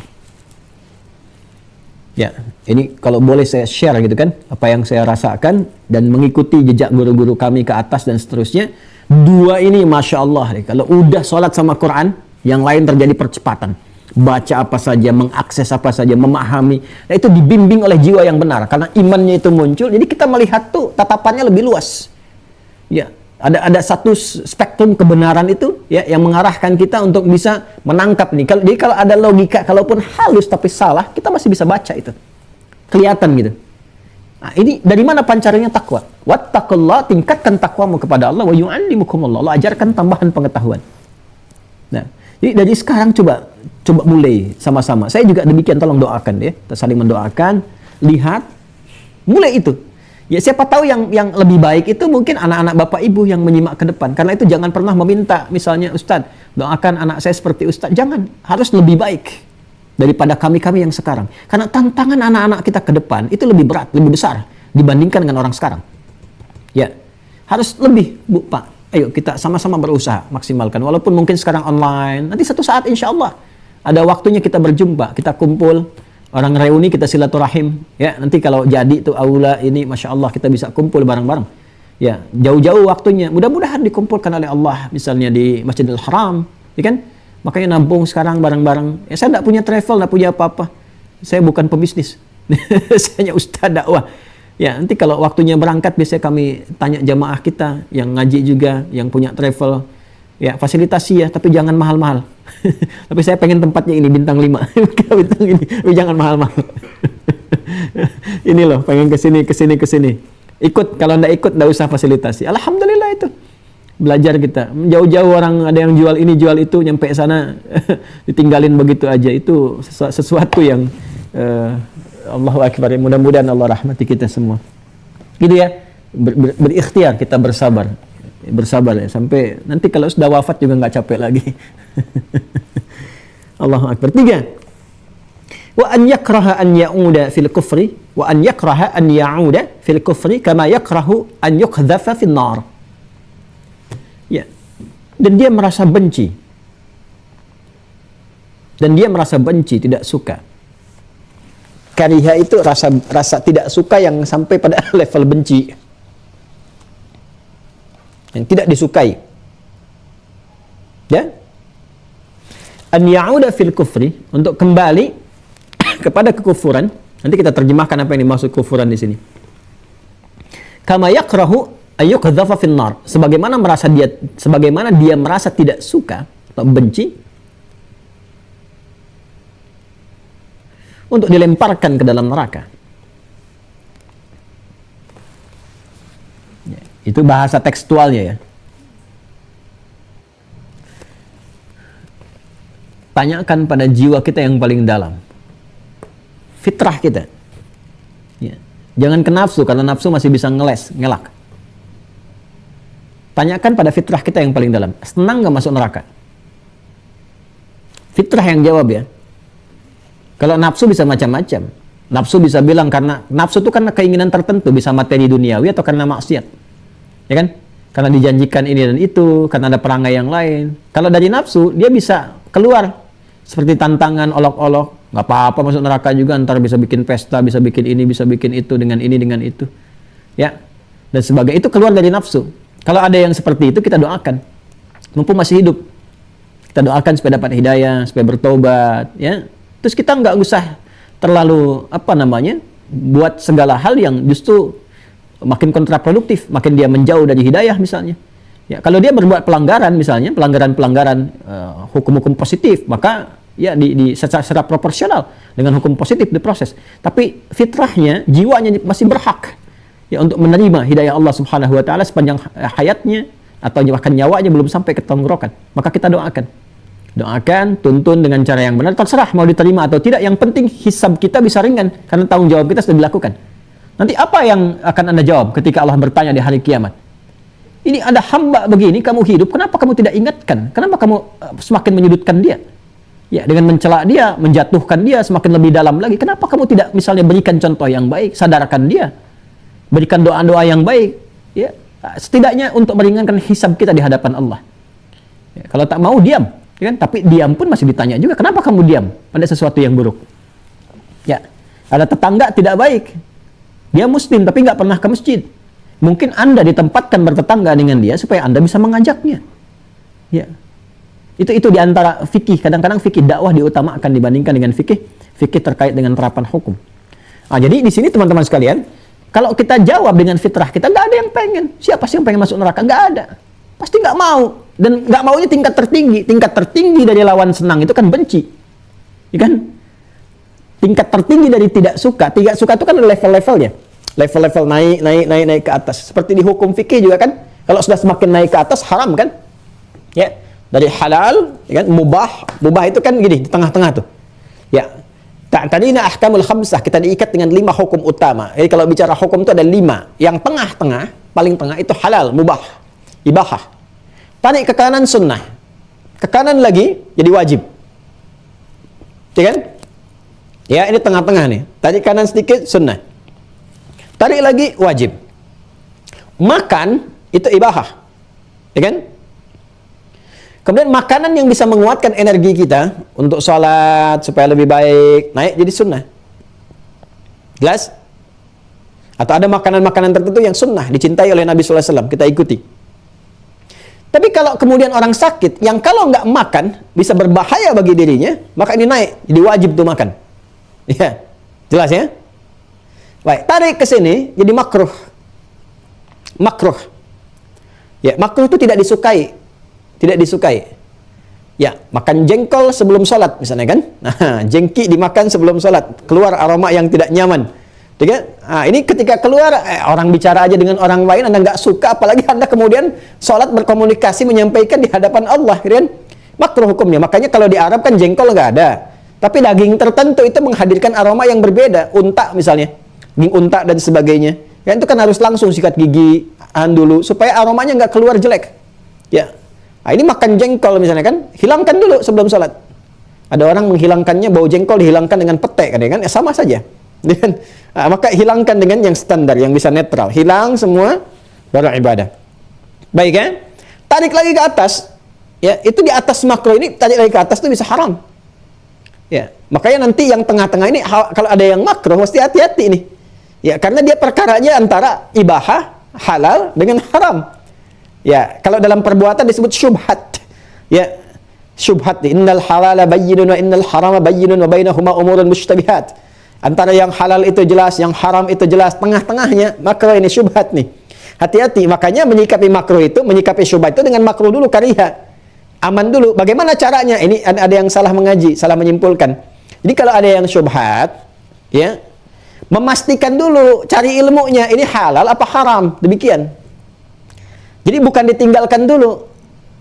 Ya, ini kalau boleh saya share gitu kan, apa yang saya rasakan dan mengikuti jejak guru-guru kami ke atas dan seterusnya. Dua ini Masya Allah. Kalau udah salat sama Quran, yang lain terjadi percepatan. Baca apa saja, mengakses apa saja, memahami. Nah, itu dibimbing oleh jiwa yang benar. Karena imannya itu muncul, jadi kita melihat tuh tatapannya lebih luas. Ya, ada satu spektrum kebenaran itu ya yang mengarahkan kita untuk bisa menangkap nih. Jadi kalau ada logika, kalaupun halus tapi salah, kita masih bisa baca itu. Kelihatan gitu. Nah, ini dari mana pancarnya takwa? Wattaqullah, tingkatkan takwamu kepada Allah, wa yu'allimukumullah. Allah ajarkan tambahan pengetahuan. Nah, jadi dari sekarang coba mulai sama-sama. Saya juga demikian, tolong doakan ya. Kita saling mendoakan, lihat, mulai itu. Ya siapa tahu yang lebih baik itu mungkin anak-anak bapak ibu yang menyimak ke depan. Karena itu jangan pernah meminta, misalnya Ustadz, doakan anak saya seperti Ustadz. Jangan, harus lebih baik daripada kami-kami yang sekarang. Karena tantangan anak-anak kita ke depan itu lebih berat, lebih besar dibandingkan dengan orang sekarang. Ya, harus lebih, Bu, Pak. Ayo kita sama-sama berusaha maksimalkan. Walaupun mungkin sekarang online, nanti satu saat insya Allah ada waktunya kita berjumpa, kita kumpul, orang reuni, kita silaturahim. Ya, nanti kalau jadi tuh aula ini, Masya Allah, kita bisa kumpul bareng-bareng. Ya, jauh-jauh waktunya. Mudah-mudahan dikumpulkan oleh Allah, misalnya di Masjidil Haram, ya kan? Makanya nampung sekarang bareng-bareng. Ya, saya tidak punya travel, tidak punya apa-apa. Saya bukan pebisnis. Saya hanya ustaz dakwah. Ya, nanti kalau waktunya berangkat, biasanya kami tanya jamaah kita, yang ngaji juga, yang punya travel. Ya, fasilitasi ya, tapi jangan mahal-mahal. Tapi saya pengen tempatnya ini, bintang 5. Bintang ini, tapi jangan mahal-mahal. Ini loh, pengen kesini. Ikut, kalau ndak ikut, ndak usah fasilitasi. Alhamdulillah itu. Belajar kita. Jauh-jauh orang ada yang jual ini, jual itu, nyampe sana, ditinggalin begitu aja. Itu sesuatu yang Allahu Akbar. Mudah-mudahan Allah rahmati kita semua. Gitu ya. Berikhtiar, kita bersabar ya, sampai nanti kalau sudah wafat juga nggak capek lagi. Allahu Akbar. 3. Wa an yakraha an ya'uda fil kufri wa an yakraha an ya'uda fil kufri kama yakrahu an yuqdhafa fin nar. Ya. Dan dia merasa benci dan dia merasa benci, tidak suka. Kariha itu rasa tidak suka yang sampai pada level benci, yang tidak disukai. Ya, an ya'uda fil kufri, untuk kembali kepada kekufuran. Nanti kita terjemahkan apa yang dimaksud kufuran di sini. Kama yakrahu ayyuqdhafa fin nar, sebagaimana dia merasa tidak suka atau benci untuk dilemparkan ke dalam neraka. Ya, itu bahasa tekstualnya ya. Tanyakan pada jiwa kita yang paling dalam, fitrah kita. Ya. Jangan ke nafsu, karena nafsu masih bisa ngelak. Tanyakan pada fitrah kita yang paling dalam, senang nggak masuk neraka? Fitrah yang jawab ya. Kalau nafsu bisa macam-macam. Nafsu bisa bilang karena nafsu itu karena keinginan tertentu, bisa materi duniawi atau karena maksiat. Ya kan? Karena dijanjikan ini dan itu, karena ada perangai yang lain. Kalau dari nafsu, dia bisa keluar seperti tantangan, olok-olok, nggak apa-apa masuk neraka juga, ntar bisa bikin pesta, bisa bikin ini, bisa bikin itu, dengan ini, dengan itu. Ya. Dan sebagai itu keluar dari nafsu. Kalau ada yang seperti itu, kita doakan. Mumpung masih hidup. Kita doakan supaya dapat hidayah, supaya bertobat, ya. Terus kita nggak usah terlalu buat segala hal yang justru makin kontraproduktif, makin dia menjauh dari hidayah misalnya. Ya, kalau dia berbuat pelanggaran misalnya, pelanggaran hukum-hukum positif, maka ya secara proporsional dengan hukum positif diproses. Tapi fitrahnya, jiwanya masih berhak ya untuk menerima hidayah Allah Subhanahu wa taala sepanjang hayatnya atau bahkan nyawanya belum sampai ke tenggorokan. Maka kita doakan, tuntun dengan cara yang benar, terserah mau diterima atau tidak. Yang penting hisab kita bisa ringan karena tanggung jawab kita sudah dilakukan. Nanti apa yang akan Anda jawab ketika Allah bertanya di hari kiamat? Ini ada hamba begini, kamu hidup, kenapa kamu tidak ingatkan? Kenapa kamu semakin menyudutkan dia? Ya, dengan mencela dia, menjatuhkan dia semakin lebih dalam lagi. Kenapa kamu tidak misalnya berikan contoh yang baik, sadarkan dia, berikan doa-doa yang baik, ya, setidaknya untuk meringankan hisab kita di hadapan Allah. Ya, kalau tak mau diam, ya kan? Tapi diam pun masih ditanya juga, kenapa kamu diam pada sesuatu yang buruk? Ya, ada tetangga tidak baik, dia muslim tapi nggak pernah ke masjid. Mungkin Anda ditempatkan bertetangga dengan dia supaya Anda bisa mengajaknya. Ya. Itu di antara fikih. Kadang-kadang fikih dakwah diutamakan dibandingkan dengan fikih terkait dengan terapan hukum. Nah, jadi di sini teman-teman sekalian, kalau kita jawab dengan fitrah kita, nggak ada yang pengen. Siapa sih yang pengen masuk neraka? Nggak ada. Pasti nggak mau. Dan nggak maunya tingkat tertinggi. Tingkat tertinggi dari lawan senang itu kan benci. Ya kan? Tingkat tertinggi dari tidak suka. Tidak suka itu kan ada level-levelnya. Level-level naik ke atas. Seperti di hukum fikih juga kan, kalau sudah semakin naik ke atas haram kan? Ya, dari halal, ya kan, mubah itu kan gini di tengah-tengah tuh. Ya. Ta'tadina ahkamul khamsah, kita diikat dengan 5 hukum utama. Jadi kalau bicara hukum itu ada 5. Yang tengah-tengah, paling tengah itu halal, mubah, ibahah. Tarik ke kanan sunnah. Ke kanan lagi jadi wajib. Ya kan? Ya, ini tengah-tengah nih. Tarik kanan sedikit sunnah. Tarik lagi wajib. Makan itu ibahah, ya kan? Kemudian makanan yang bisa menguatkan energi kita untuk sholat supaya lebih baik naik jadi sunnah. Jelas? Atau ada makanan-makanan tertentu yang sunnah dicintai oleh Nabi SAW, kita ikuti. Tapi kalau kemudian orang sakit yang kalau nggak makan bisa berbahaya bagi dirinya, maka ini naik jadi wajib tuh makan. Ya, jelas ya? Baik, tarik ke sini jadi makruh. Makruh. Ya, makruh itu tidak disukai. Tidak disukai. Ya, makan jengkol sebelum sholat misalnya kan. Nah, jengki dimakan sebelum sholat. Keluar aroma yang tidak nyaman. Nah, ini ketika keluar, orang bicara aja dengan orang lain, Anda nggak suka, apalagi Anda kemudian sholat berkomunikasi menyampaikan di hadapan Allah. Kan? Makruh hukumnya. Makanya kalau di Arab kan jengkol nggak ada. Tapi daging tertentu itu menghadirkan aroma yang berbeda. Unta misalnya. Daging unta dan sebagainya. Ya, itu kan harus langsung sikat gigi dulu supaya aromanya nggak keluar jelek. Ya. Nah, ini makan jengkol misalnya kan, hilangkan dulu sebelum sholat. Ada orang menghilangkannya bau jengkol dihilangkan dengan petek kan, ya sama saja. Nah, maka hilangkan dengan yang standar, yang bisa netral. Hilang semua baru ibadah. Baik ya. Tarik lagi ke atas. Ya, itu di atas makro ini tarik lagi ke atas itu bisa haram. Ya, makanya nanti yang tengah-tengah ini kalau ada yang makruh mesti hati-hati nih. Ya, karena dia perkaranya antara ibahah, halal dengan haram. Ya, kalau dalam perbuatan disebut syubhat. Ya, syubhat. Innal halala bayyinun wa innal harama bayyinun wa bainahuma umurun mushtabihat. Antara yang halal itu jelas, yang haram itu jelas, tengah-tengahnya makruh, ini syubhat nih. Hati-hati, makanya menyikapi makruh itu, menyikapi syubhat itu dengan makruh dulu, kariha. Aman dulu. Bagaimana caranya? Ini ada yang salah mengaji, salah menyimpulkan. Jadi kalau ada yang syubhat, ya, memastikan dulu, cari ilmunya, ini halal apa haram, demikian. Jadi bukan ditinggalkan dulu.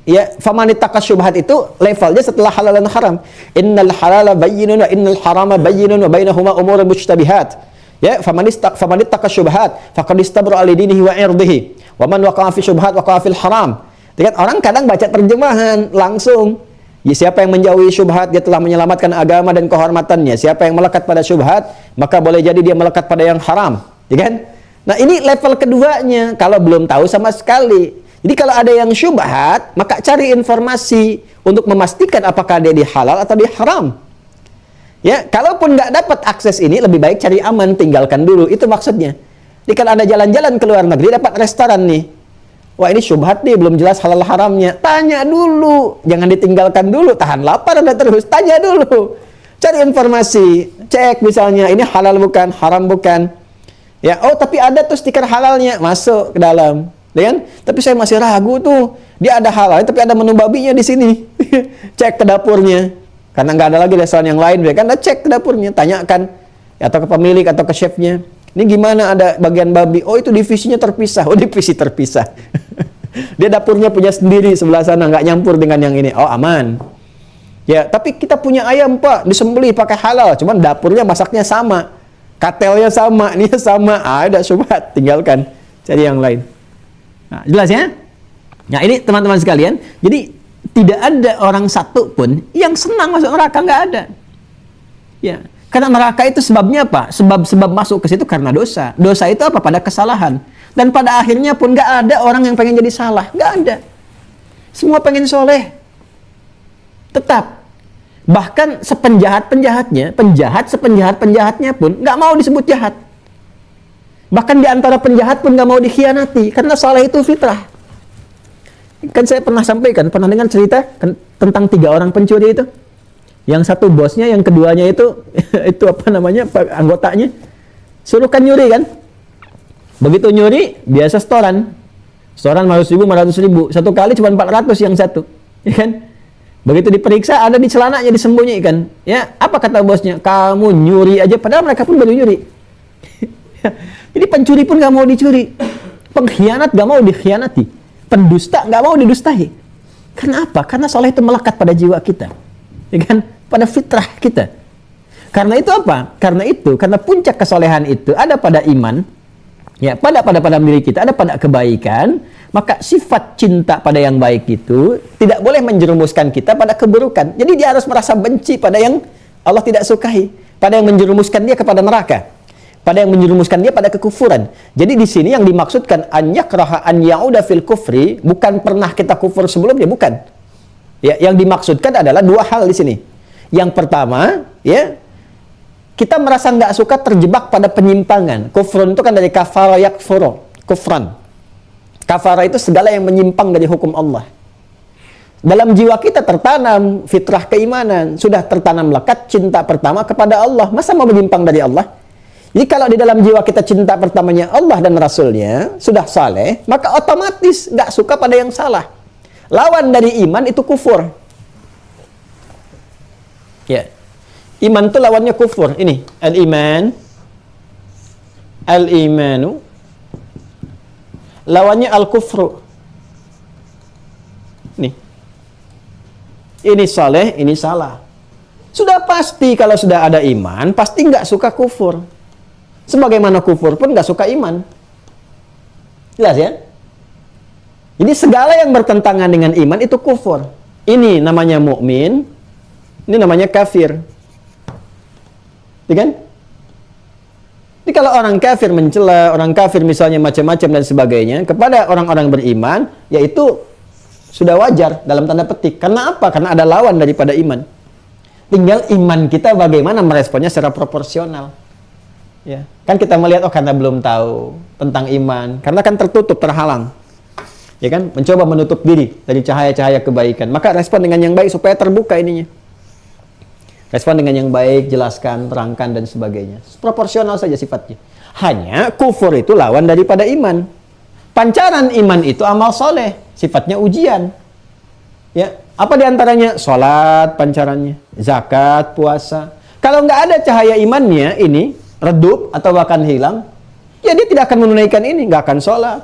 Ya, famanittaqas syubhat itu levelnya setelah halal dan haram. Innal halala bayyinun wa innal harama bayyinun wa bainahuma umurun mushtabihat. Ya, famanittaqas syubhat faqad istabra li dinihi wa irdihi. Wa man waqa'a fi syubhat waqa'a fil haram. Jadi orang kadang baca terjemahan langsung. Ya, siapa yang menjauhi syubhat, dia telah menyelamatkan agama dan kehormatannya. Siapa yang melekat pada syubhat, maka boleh jadi dia melekat pada yang haram. Ya kan? Nah, ini level keduanya, kalau belum tahu sama sekali. Jadi kalau ada yang syubhat, maka cari informasi untuk memastikan apakah dia di halal atau di haram. Ya, kalaupun nggak dapat akses ini, lebih baik cari aman, tinggalkan dulu. Itu maksudnya. Jadi kalau Anda jalan-jalan ke luar negeri, dapat restoran nih. Wah, ini syubhat nih, belum jelas halal haramnya. Tanya dulu, jangan ditinggalkan dulu. Tahan lapar Anda terus, tanya dulu. Cari informasi, cek misalnya, ini halal bukan, haram bukan. Ya, oh tapi ada tuh stiker halalnya, masuk ke dalam. Kan? Tapi saya masih ragu tuh, dia ada halal, tapi ada menu babinya di sini. Cek ke dapurnya, karena nggak ada lagi restoran yang lain, kan? Anda cek ke dapurnya, tanyakan, atau ke pemilik atau ke chefnya. Ini gimana ada bagian babi? Oh itu divisinya terpisah. Oh divisi terpisah. Dia dapurnya punya sendiri sebelah sana, nggak nyampur dengan yang ini. Oh aman. Ya, tapi kita punya ayam Pak, disembelih pakai halal, cuman dapurnya masaknya sama, katelnya sama, ini sama. Ada syubhat, tinggalkan, cari yang lain. Nah, jelas ya? Nah ini teman-teman sekalian, jadi tidak ada orang satu pun yang senang masuk neraka, nggak ada. Ya. Karena neraka itu sebabnya apa? Sebab masuk ke situ karena dosa. Dosa itu apa? Pada kesalahan. Dan pada akhirnya pun nggak ada orang yang pengen jadi salah. Nggak ada. Semua pengen soleh. Tetap. Bahkan sepenjahat-penjahatnya, penjahat sepenjahat-penjahatnya pun nggak mau disebut jahat. Bahkan di antara penjahat pun nggak mau dikhianati. Karena soleh itu fitrah. Kan saya pernah sampaikan, pernah dengar cerita tentang 3 orang pencuri itu. Yang satu bosnya, yang keduanya itu apa namanya, anggotanya suruhkan nyuri kan. Begitu nyuri, biasa setoran 100.000, 500.000. Satu kali cuma 400 yang satu, ya kan. Begitu diperiksa, ada di celananya disembunyikan. Ya, apa kata bosnya? Kamu nyuri aja, padahal mereka pun baru nyuri. Jadi pencuri pun nggak mau dicuri, pengkhianat nggak mau dikhianati, pendusta nggak mau didustai. Karena apa? Karena soleh itu melekat pada jiwa kita. Ya kan? Pada fitrah kita. Karena itu apa? Karena puncak kesolehan itu ada pada iman, ya, pada diri kita, ada pada kebaikan, maka sifat cinta pada yang baik itu tidak boleh menjerumuskan kita pada keburukan. Jadi dia harus merasa benci pada yang Allah tidak sukai, pada yang menjerumuskan dia kepada neraka, pada yang menjerumuskan dia pada kekufuran. Jadi di sini yang dimaksudkan an yakraha an ya'uda fil kufri, bukan pernah kita kufur sebelumnya, bukan. Ya, yang dimaksudkan adalah 2 hal di sini. Yang pertama, ya, kita merasa nggak suka terjebak pada penyimpangan. Kufrun itu kan dari kafara yakfuru, kufran. Kafara itu segala yang menyimpang dari hukum Allah. Dalam jiwa kita tertanam fitrah keimanan, sudah tertanam lekat cinta pertama kepada Allah. Masa mau menyimpang dari Allah? Jadi kalau di dalam jiwa kita cinta pertamanya Allah dan Rasulnya, sudah saleh, maka otomatis nggak suka pada yang salah. Lawan dari iman itu kufur. Ya. Iman itu lawannya kufur. Ini al-imanu lawannya al-kufru. Nih. Ini saleh, ini salah. Sudah pasti kalau sudah ada iman, pasti nggak suka kufur. Sebagaimana kufur pun nggak suka iman. Jelas ya? Jadi segala yang bertentangan dengan iman itu kufur. Ini namanya mukmin, ini namanya kafir. Ya kan? Jadi kalau orang kafir mencela, orang kafir misalnya macam-macam dan sebagainya kepada orang-orang beriman, yaitu sudah wajar dalam tanda petik. Karena apa? Karena ada lawan daripada iman. Tinggal iman kita bagaimana meresponnya secara proporsional. Ya, kan kita melihat karena belum tahu tentang iman, karena kan tertutup, terhalang. Ya kan, mencoba menutup diri dari cahaya-cahaya kebaikan. Maka respon dengan yang baik supaya terbuka ininya. Respon dengan yang baik, jelaskan, terangkan dan sebagainya. Proporsional saja sifatnya. Hanya kufur itu lawan daripada iman. Pancaran iman itu amal soleh, sifatnya ujian. Ya, apa diantaranya? Sholat pancarannya, zakat, puasa. Kalau nggak ada cahaya imannya ini redup atau bahkan hilang, ya dia tidak akan menunaikan ini, nggak akan sholat,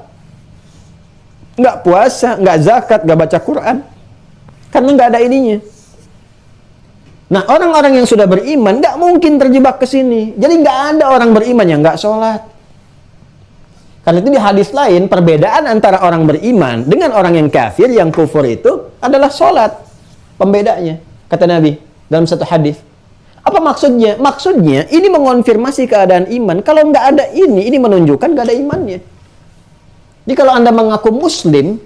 nggak puasa, nggak zakat, nggak baca Quran, karena nggak ada ininya. Nah, orang-orang yang sudah beriman nggak mungkin terjebak ke sini. Jadi nggak ada orang beriman yang nggak sholat. Karena itu di hadis lain, perbedaan antara orang beriman dengan orang yang kafir, yang kufur itu adalah sholat. Pembedanya, kata Nabi dalam satu hadis. Apa maksudnya? Maksudnya ini mengonfirmasi keadaan iman. Kalau nggak ada ini menunjukkan nggak ada imannya. Jadi kalau Anda mengaku muslim,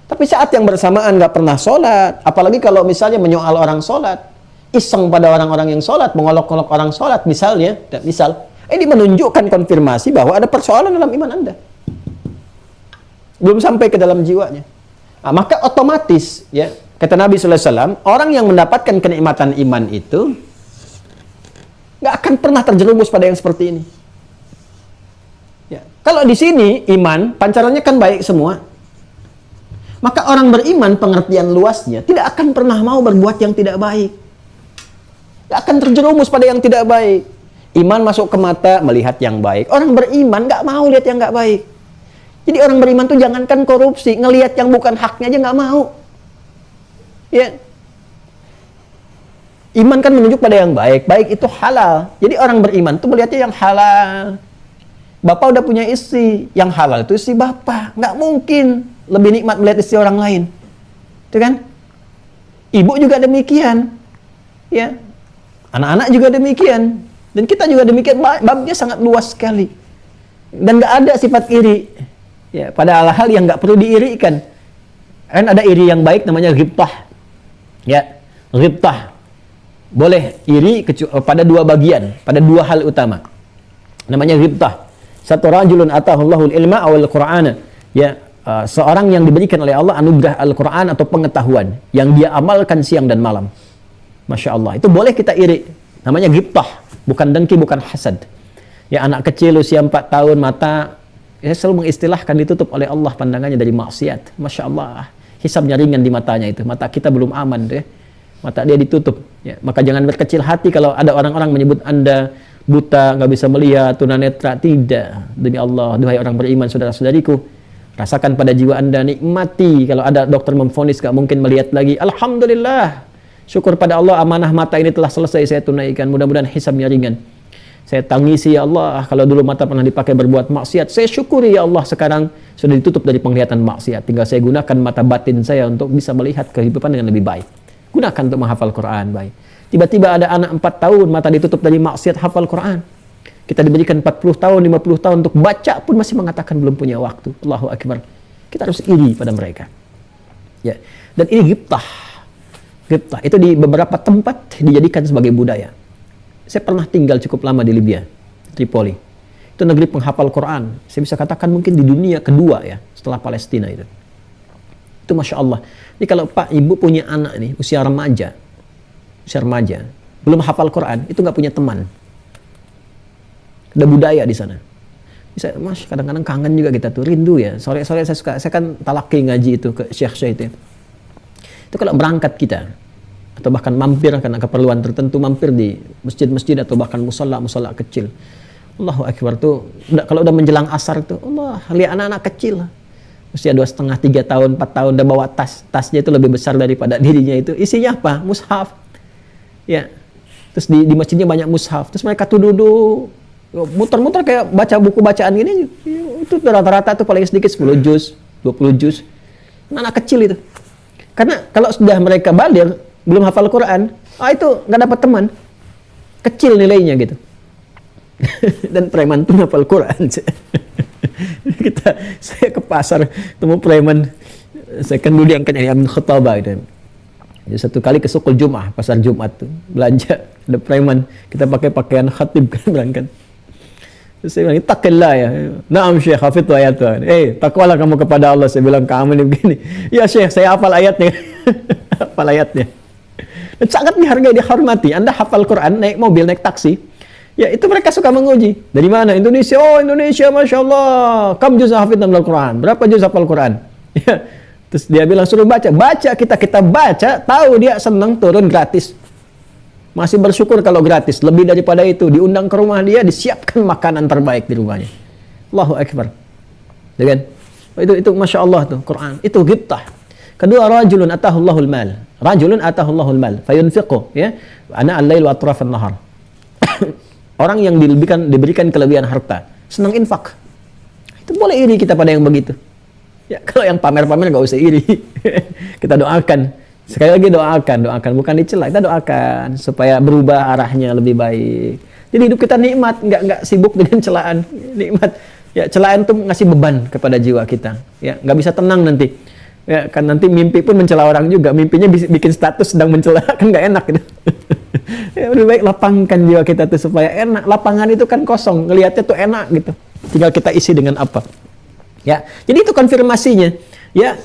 tapi saat yang bersamaan nggak pernah sholat, apalagi kalau misalnya menyoal orang sholat, iseng pada orang-orang yang sholat, mengolok-olok orang sholat misalnya, ini menunjukkan konfirmasi bahwa ada persoalan dalam iman Anda. Belum sampai ke dalam jiwanya. Nah, maka otomatis, ya, kata Nabi SAW, orang yang mendapatkan kenikmatan iman itu nggak akan pernah terjerumus pada yang seperti ini. Ya. Kalau di sini iman pancarannya kan baik semua, maka orang beriman pengertian luasnya tidak akan pernah mau berbuat yang tidak baik, nggak akan terjerumus pada yang tidak baik. Iman masuk ke mata melihat yang baik. Orang beriman nggak mau lihat yang nggak baik. Jadi orang beriman tuh jangankan korupsi, ngelihat yang bukan haknya aja nggak mau. Ya. Iman kan menunjuk pada yang baik. Baik itu halal. Jadi orang beriman tuh melihatnya yang halal. Bapak udah punya istri, yang halal itu istri bapak. Nggak mungkin lebih nikmat melihat istri orang lain. Itu kan? Ibu juga demikian. Ya. Anak-anak juga demikian. Dan kita juga demikian. Babnya sangat luas sekali. Dan nggak ada sifat iri. Ya, pada hal-hal yang nggak perlu diirikan. Kan ada iri yang baik namanya ghibtah. Ya, ghibtah. Boleh iri pada dua bagian, pada dua hal utama. Namanya ghibtah. Satu rajulun atahullahul ilma awal Qur'ana. Ya, seorang yang diberikan oleh Allah anugerah Al-Qur'an atau pengetahuan yang dia amalkan siang dan malam. Masya Allah. Itu boleh kita iri. Namanya ghibtah, bukan dengki, bukan hasad. Ya, anak kecil usia 4 tahun mata selalu mengistilahkan ditutup oleh Allah pandangannya dari maksiat. Masya Allah. Hisabnya ringan di matanya itu. Mata kita belum aman deh. Mata dia ditutup. Ya, maka jangan berkecil hati kalau ada orang-orang menyebut Anda buta, nggak bisa melihat, tunanetra. Tidak. Demi Allah, duhai orang beriman, saudara-saudariku, rasakan pada jiwa Anda, nikmati. Kalau ada dokter memvonis nggak mungkin melihat lagi, alhamdulillah, syukur pada Allah, amanah mata ini telah selesai saya tunaikan. Mudah-mudahan hisabnya ringan. Saya tangisi ya Allah, kalau dulu mata pernah dipakai berbuat maksiat, saya syukuri ya Allah sekarang sudah ditutup dari penglihatan maksiat. Tinggal saya gunakan mata batin saya untuk bisa melihat kehidupan dengan lebih baik. Gunakan untuk menghafal Quran baik. Tiba-tiba ada anak 4 tahun mata ditutup dari maksiat, hafal Quran. Kita diberikan 40 tahun, 50 tahun untuk baca pun masih mengatakan belum punya waktu. Allahu Akbar. Kita harus iri pada mereka. Ya. Dan ini ghibtah. Ghibtah itu di beberapa tempat dijadikan sebagai budaya. Saya pernah tinggal cukup lama di Libya, Tripoli. Itu negeri penghafal Quran. Saya bisa katakan mungkin di dunia kedua ya, setelah Palestina itu. Itu Masya Allah. Jadi kalau Pak Ibu punya anak nih, usia remaja, belum hafal Quran, itu nggak punya teman. Ada budaya di sana. Bisa, Mas, kadang-kadang kangen juga kita tuh, rindu ya. Sore-sore saya kan talaki ngaji itu ke Syekh itu. Itu kalau berangkat kita, atau bahkan mampir karena keperluan tertentu, mampir di masjid-masjid atau bahkan musola kecil. Allahu Akbar tuh, kalau udah menjelang asar tuh, Allah, lihat anak-anak kecil. Usia 2,5, 3 tahun, 4 tahun, udah bawa tasnya itu lebih besar daripada dirinya itu. Isinya apa? Mushaf. Ya. Terus di masjidnya banyak mushaf. Terus mereka tuh duduk, muter-muter kayak baca buku bacaan gini. Itu rata-rata tuh paling sedikit 10 juz, 20 juz. Anak kecil itu. Karena kalau sudah mereka baligh, belum hafal Quran, itu nggak dapat teman. Kecil nilainya gitu. Dan preman tuh hafal Quran. Saya ke pasar temu preman, saya kan dulu diangkat jadi Amin Khattabah gitu. Jadi satu kali ke Sukul Jum'ah, pasar Jumat tuh, belanja, ada preman, kita pakai pakaian khatib kan berangkat. Terus saya bilang, "Taqillah ya." "Na'am Syekh, hafidhu ayatnya." Takwalah kamu kepada Allah. Saya bilang, "Kamu ini begini." "Ya Syekh, saya hafal ayatnya." Hafal ayatnya. Dan sangat dihargai, dihormati. Anda hafal Quran, naik mobil, naik taksi, ya itu mereka suka menguji. "Dari mana?" "Indonesia." "Oh Indonesia, Masya Allah. Kam juz hafidna minal Quran." "Berapa juz hafal Quran?" Ya. Terus dia bilang, "Suruh baca." Baca, kita baca, tahu dia senang, turun gratis. Masih bersyukur kalau gratis. Lebih daripada itu, diundang ke rumah dia, disiapkan makanan terbaik di rumahnya. Allahu Akbar. Ya kan? Itu Masya Allah tuh, Quran. Itu ghibtah. Kedua, rajulun atahullahul mal. Rajulun atahullahul mal. Fayunfiqu. Ya. Ana al-lail wa atrafan nahar. Orang yang diberikan kelebihan harta. Senang infak. Itu boleh iri kita pada yang begitu. Ya, kalau yang pamer-pamer nggak usah iri. Kita doakan. Sekali lagi doakan, bukan dicela. Kita doakan supaya berubah arahnya lebih baik. Jadi hidup kita nikmat, nggak sibuk dengan celaan. Nikmat. Ya, celaan itu ngasih beban kepada jiwa kita. Ya, nggak bisa tenang nanti. Ya, kan nanti mimpi pun mencela orang juga. Mimpinya bikin status sedang mencela, kan nggak enak gitu. Ya, lebih baik lapangkan jiwa kita tuh supaya enak. Lapangan itu kan kosong, ngelihatnya tuh enak gitu. Tinggal kita isi dengan apa. Ya, jadi itu konfirmasinya. Ya,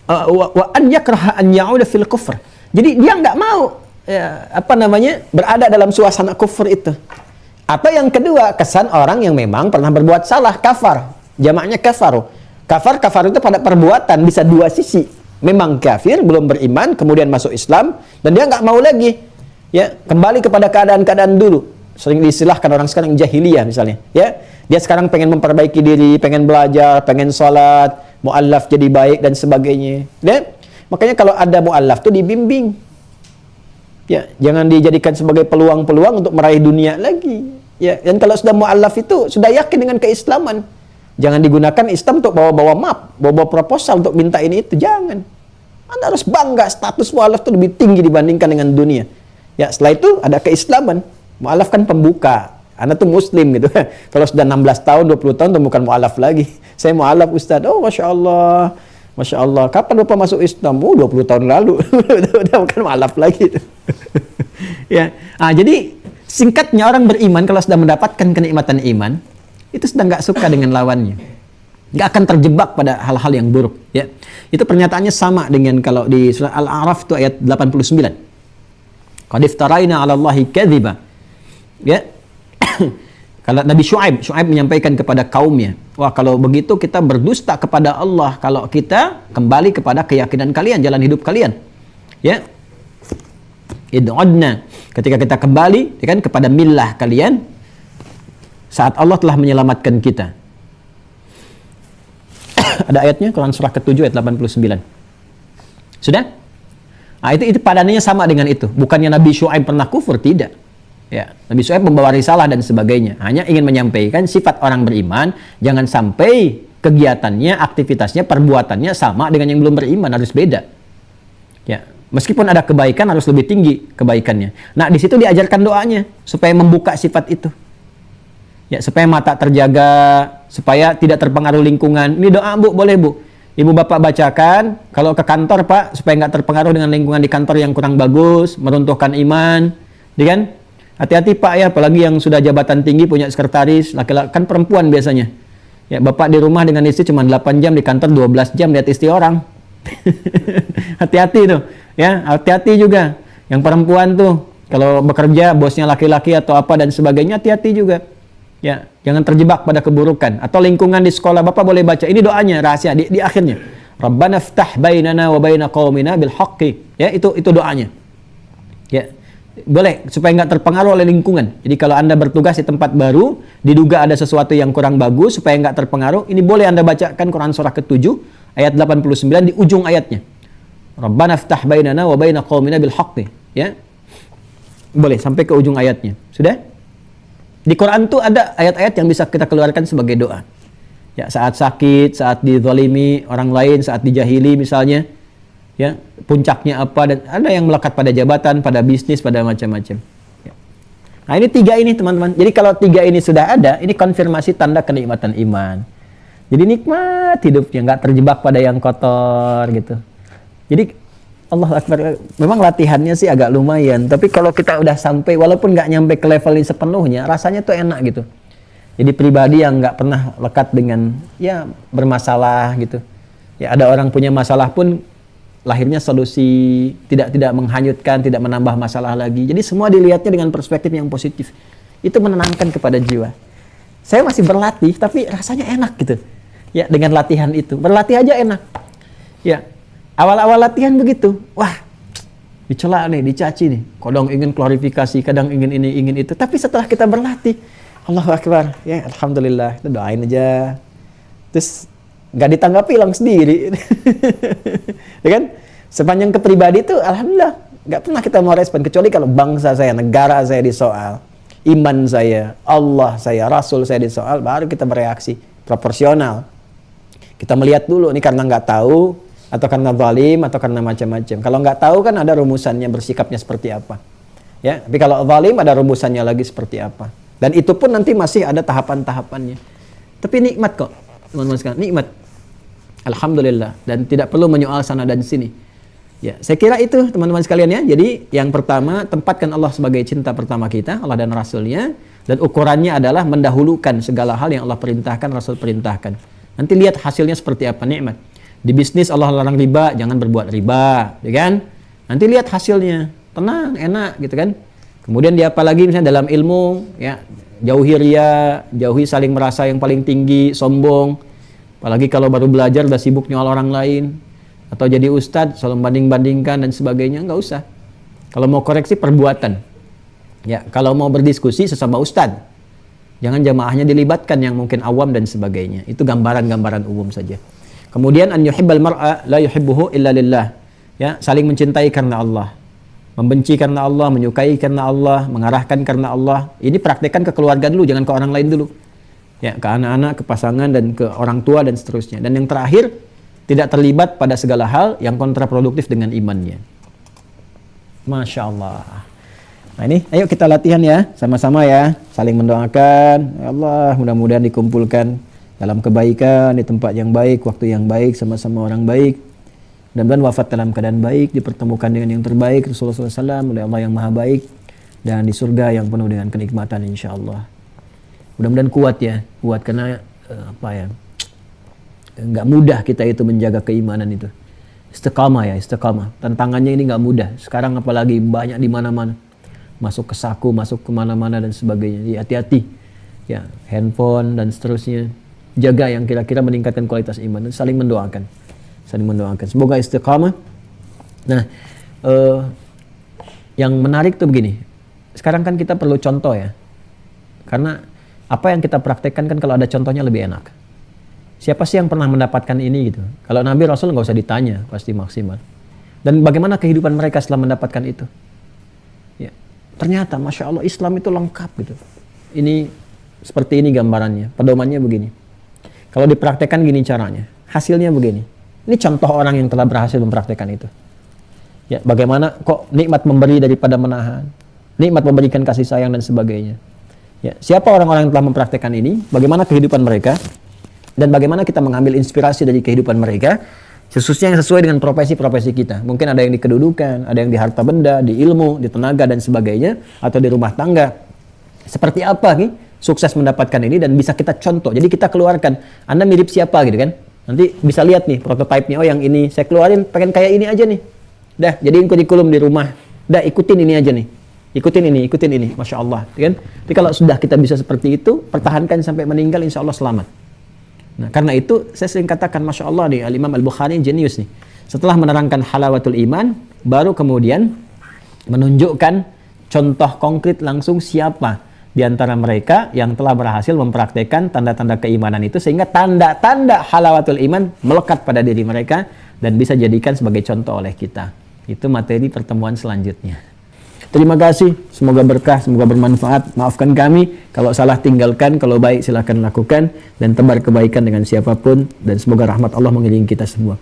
wa an yakraha an ya'uda fil kufr. Jadi dia nggak mau berada dalam suasana kufur itu. Atau yang kedua, kesan orang yang memang pernah berbuat salah, kafar. Jamaknya kafaru. Kafar itu pada perbuatan, bisa dua sisi. Memang kafir, belum beriman, kemudian masuk Islam, dan dia nggak mau lagi. Ya, kembali kepada keadaan-keadaan dulu. Sering diistilahkan orang sekarang jahiliyah misalnya. Ya, dia sekarang pengen memperbaiki diri, pengen belajar, pengen sholat, mu'allaf jadi baik dan sebagainya. Ya? Makanya kalau ada mu'allaf tuh dibimbing. Ya, jangan dijadikan sebagai peluang-peluang untuk meraih dunia lagi. Ya, dan kalau sudah mu'allaf itu sudah yakin dengan keislaman. Jangan digunakan Islam untuk bawa-bawa map, bawa-bawa proposal untuk minta ini itu, jangan. Anda harus bangga status mu'allaf itu lebih tinggi dibandingkan dengan dunia. Ya, setelah itu ada keislaman. Mu'allaf kan pembuka. Anda tuh muslim gitu. Kalau sudah 16 tahun, 20 tahun, itu bukan mu'allaf lagi. Saya mu'allaf Ustaz. Oh, Masya Allah. Masya Allah. Kapan Bapak masuk Islam? Oh, 20 tahun lalu. Udah bukan mu'allaf lagi. Ya. Jadi, singkatnya orang beriman kalau sudah mendapatkan kenikmatan iman, itu sudah nggak suka dengan lawannya. Nggak akan terjebak pada hal-hal yang buruk. Ya. Itu pernyataannya sama dengan kalau di surah Al-A'raf itu ayat 89. Qad iftaraina 'ala Allahi kadhiba. Ya. Kalau Nabi Syuaib menyampaikan kepada kaumnya, wah kalau begitu kita berdusta kepada Allah kalau kita kembali kepada keyakinan kalian, jalan hidup kalian. Ya. Id'udna, ketika kita kembali ya kan kepada millah kalian saat Allah telah menyelamatkan kita. Ada ayatnya, Quran surah ke-7 ayat 89. Sudah? Nah, itu padanannya sama dengan itu. Bukannya Nabi Syuaib pernah kufur, tidak. Ya, Nabi Syuaib membawa risalah dan sebagainya. Hanya ingin menyampaikan sifat orang beriman, jangan sampai kegiatannya, aktivitasnya, perbuatannya sama dengan yang belum beriman, harus beda. Ya, meskipun ada kebaikan harus lebih tinggi kebaikannya. Nah, di situ diajarkan doanya supaya membuka sifat itu. Ya, supaya mata terjaga, supaya tidak terpengaruh lingkungan. Ini doa, Bu, boleh, Bu. Ibu bapak bacakan, kalau ke kantor, Pak, supaya nggak terpengaruh dengan lingkungan di kantor yang kurang bagus, meruntuhkan iman, ya kan? Hati-hati, Pak, ya, apalagi yang sudah jabatan tinggi, punya sekretaris, laki-laki, kan perempuan biasanya. Ya, bapak di rumah dengan istri cuma 8 jam, di kantor 12 jam, lihat istri orang. Hati-hati tuh, ya, hati-hati juga. Yang perempuan tuh, kalau bekerja, bosnya laki-laki atau apa dan sebagainya, hati-hati juga. Ya, jangan terjebak pada keburukan. Atau lingkungan di sekolah, Bapak boleh baca. Ini doanya, rahasia di akhirnya. Rabbana ftah bainana wa baina qaumina bil haqqi. Ya, itu doanya. Ya, boleh supaya nggak terpengaruh oleh lingkungan. Jadi kalau Anda bertugas di tempat baru, diduga ada sesuatu yang kurang bagus, supaya nggak terpengaruh, ini boleh Anda bacakan Quran surah ke-7 ayat 89 di ujung ayatnya. Rabbana ftah bainana wa baina qaumina bil haqqi. Ya. Boleh sampai ke ujung ayatnya. Sudah? Di Quran tuh ada ayat-ayat yang bisa kita keluarkan sebagai doa. Ya, saat sakit, saat dizalimi orang lain, saat dijahili misalnya. Ya, puncaknya apa, dan ada yang melekat pada jabatan, pada bisnis, pada macam-macam. Ya. Nah, ini 3 ini, teman-teman. Jadi kalau 3 ini sudah ada, ini konfirmasi tanda kenikmatan iman. Jadi nikmat hidupnya, nggak terjebak pada yang kotor gitu. Jadi Allah Akbar. Memang latihannya sih agak lumayan, tapi kalau kita udah sampai, walaupun nggak nyampe ke level ini sepenuhnya, rasanya tuh enak gitu. Jadi pribadi yang nggak pernah lekat dengan ya bermasalah gitu. Ya ada orang punya masalah pun lahirnya solusi, tidak menghanyutkan, tidak menambah masalah lagi. Jadi semua dilihatnya dengan perspektif yang positif. Itu menenangkan kepada jiwa. Saya masih berlatih, tapi rasanya enak gitu. Ya dengan latihan itu, berlatih aja enak. Ya. Awal-awal latihan begitu, wah dicela nih, dicaci nih, kadang ingin klarifikasi, kadang ingin ini, ingin itu. Tapi setelah kita berlatih, Allahu Akbar, ya Alhamdulillah, kita doain aja. Terus nggak ditanggapi, hilang sendiri. Ya kan? Sepanjang ke pribadi itu, Alhamdulillah, nggak pernah kita mau respon. Kecuali kalau bangsa saya, negara saya disoal, iman saya, Allah saya, Rasul saya disoal, baru kita bereaksi proporsional. Kita melihat dulu, ini karena nggak tahu, atau karena zalim, atau karena macam-macam. Kalau nggak tahu kan ada rumusannya, bersikapnya seperti apa. Ya, tapi kalau zalim ada rumusannya lagi seperti apa. Dan itu pun nanti masih ada tahapan-tahapannya. Tapi nikmat kok, teman-teman sekalian, nikmat. Alhamdulillah. Dan tidak perlu menyoal sana dan sini. Ya, saya kira itu teman-teman sekalian ya. Jadi yang pertama, tempatkan Allah sebagai cinta pertama kita, Allah dan Rasulnya. Dan ukurannya adalah mendahulukan segala hal yang Allah perintahkan, Rasul perintahkan. Nanti lihat hasilnya seperti apa, nikmat. Di bisnis Allah larang riba, jangan berbuat riba, ya kan? Nanti lihat hasilnya, tenang, enak gitu kan? Kemudian dia apalagi misalnya dalam ilmu, ya jauhi riya, jauhi saling merasa yang paling tinggi, sombong. Apalagi kalau baru belajar udah sibuk nyolong orang lain, atau jadi ustadz selalu banding-bandingkan dan sebagainya, nggak usah. Kalau mau koreksi perbuatan, ya kalau mau berdiskusi sesama ustadz, jangan jamaahnya dilibatkan yang mungkin awam dan sebagainya. Itu gambaran-gambaran umum saja. Kemudian an yuhibbal mar'a la yuhibbuhu illa lillah. Ya, saling mencintai karena Allah. Membenci karena Allah, menyukai karena Allah, mengarahkan karena Allah. Ini praktekkan ke keluarga dulu, jangan ke orang lain dulu. Ya, ke anak-anak, ke pasangan dan ke orang tua dan seterusnya. Dan yang terakhir, tidak terlibat pada segala hal yang kontraproduktif dengan imannya. Masya Allah. Nah ini, ayo kita latihan ya, sama-sama ya. Saling mendoakan. Ya Allah, mudah-mudahan dikumpulkan dalam kebaikan, di tempat yang baik, waktu yang baik, sama-sama orang baik. Mudah-mudahan wafat dalam keadaan baik, dipertemukan dengan yang terbaik, Rasulullah SAW, oleh Allah yang maha baik, dan di surga yang penuh dengan kenikmatan insya Allah. Mudah-mudahan kuat ya, kuat karena nggak mudah kita itu menjaga keimanan itu. Istiqamah ya, istiqamah. Tantangannya ini nggak mudah. Sekarang apalagi banyak di mana-mana, masuk ke saku, masuk kemana-mana dan sebagainya. Jadi hati-hati ya, handphone dan seterusnya. Jaga yang kira-kira meningkatkan kualitas iman, saling mendoakan, semoga istiqamah. Nah, yang menarik tuh begini, sekarang kan kita perlu contoh ya, karena apa yang kita praktekkan kan kalau ada contohnya lebih enak. Siapa sih yang pernah mendapatkan ini gitu? Kalau Nabi Rasul nggak usah ditanya, pasti maksimal. Dan bagaimana kehidupan mereka setelah mendapatkan itu? Ya, ternyata Masya Allah Islam itu lengkap gitu. Ini seperti ini gambarannya, pedomannya begini. Kalau dipraktekkan gini caranya, hasilnya begini. Ini contoh orang yang telah berhasil mempraktekkan itu. Ya, bagaimana kok nikmat memberi daripada menahan, nikmat memberikan kasih sayang dan sebagainya. Ya, siapa orang-orang yang telah mempraktekkan ini? Bagaimana kehidupan mereka? Dan bagaimana kita mengambil inspirasi dari kehidupan mereka, khususnya yang sesuai dengan profesi-profesi kita. Mungkin ada yang di kedudukan, ada yang di harta benda, di ilmu, di tenaga dan sebagainya, atau di rumah tangga. Seperti apa nih sukses mendapatkan ini dan bisa kita contoh. Jadi kita keluarkan, Anda mirip siapa gitu kan? Nanti bisa lihat nih prototipenya, oh yang ini saya keluarin pengen kayak ini aja nih. Dah, jadiin kurikulum di rumah. Dah, ikutin ini aja nih. Ikutin ini. Masya Allah. Kan? Tapi kalau sudah kita bisa seperti itu, pertahankan sampai meninggal, insya Allah selamat. Nah, karena itu saya sering katakan, Masya Allah nih, Al-Imam Al-Bukhari jenius nih. Setelah menerangkan halawatul iman, baru kemudian menunjukkan contoh konkret langsung siapa di antara mereka yang telah berhasil mempraktekkan tanda-tanda keimanan itu, sehingga tanda-tanda halawatul iman melekat pada diri mereka dan bisa jadikan sebagai contoh oleh kita. Itu materi pertemuan selanjutnya. Terima kasih, semoga berkah, semoga bermanfaat. Maafkan kami kalau salah, tinggalkan, kalau baik silahkan lakukan, dan tebar kebaikan dengan siapapun, dan semoga rahmat Allah mengelilingi kita semua.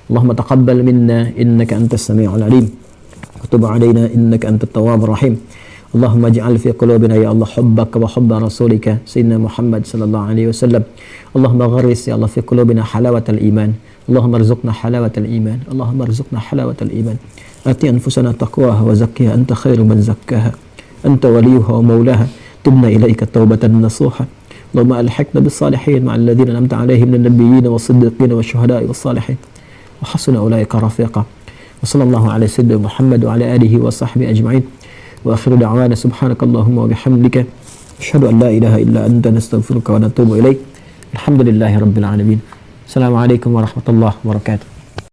Allahumma taqabbal minna innaka antas sami'ul alim wa tub 'alaina innaka antat tawwabur rahim. Allahumma ij'al fi qulubina ya Allah hubbaka wa hubba rasulika sayyidina Muhammad sallallahu alaihi wasallam. Allahumma gharris ya Allah fi qulubina halawatal iman اللهم ارزقنا حلاوة الإيمان، اللهم ارزقنا حلاوة الإيمان. آت أنفسنا تقواها وزكها أنت خير من زكاها، أنت وليها ومولاها. تبنا إليك توبة نصوحا. اللهم ألحقنا بالصالحين مع الذين أنعمت عليهم من النبيين والصديقين والشهداء والصالحين وحسن أولئك رفيقا. وصلى الله على سيدنا محمد وعلى آله وصحبه أجمعين. وآخر دعوانا سبحانك اللهم وبحمدك أشهد أن لا إله إلا أنت نستغفرك ونتوب إليك. الحمد لله رب العالمين. السلام عليكم ورحمة الله وبركاته.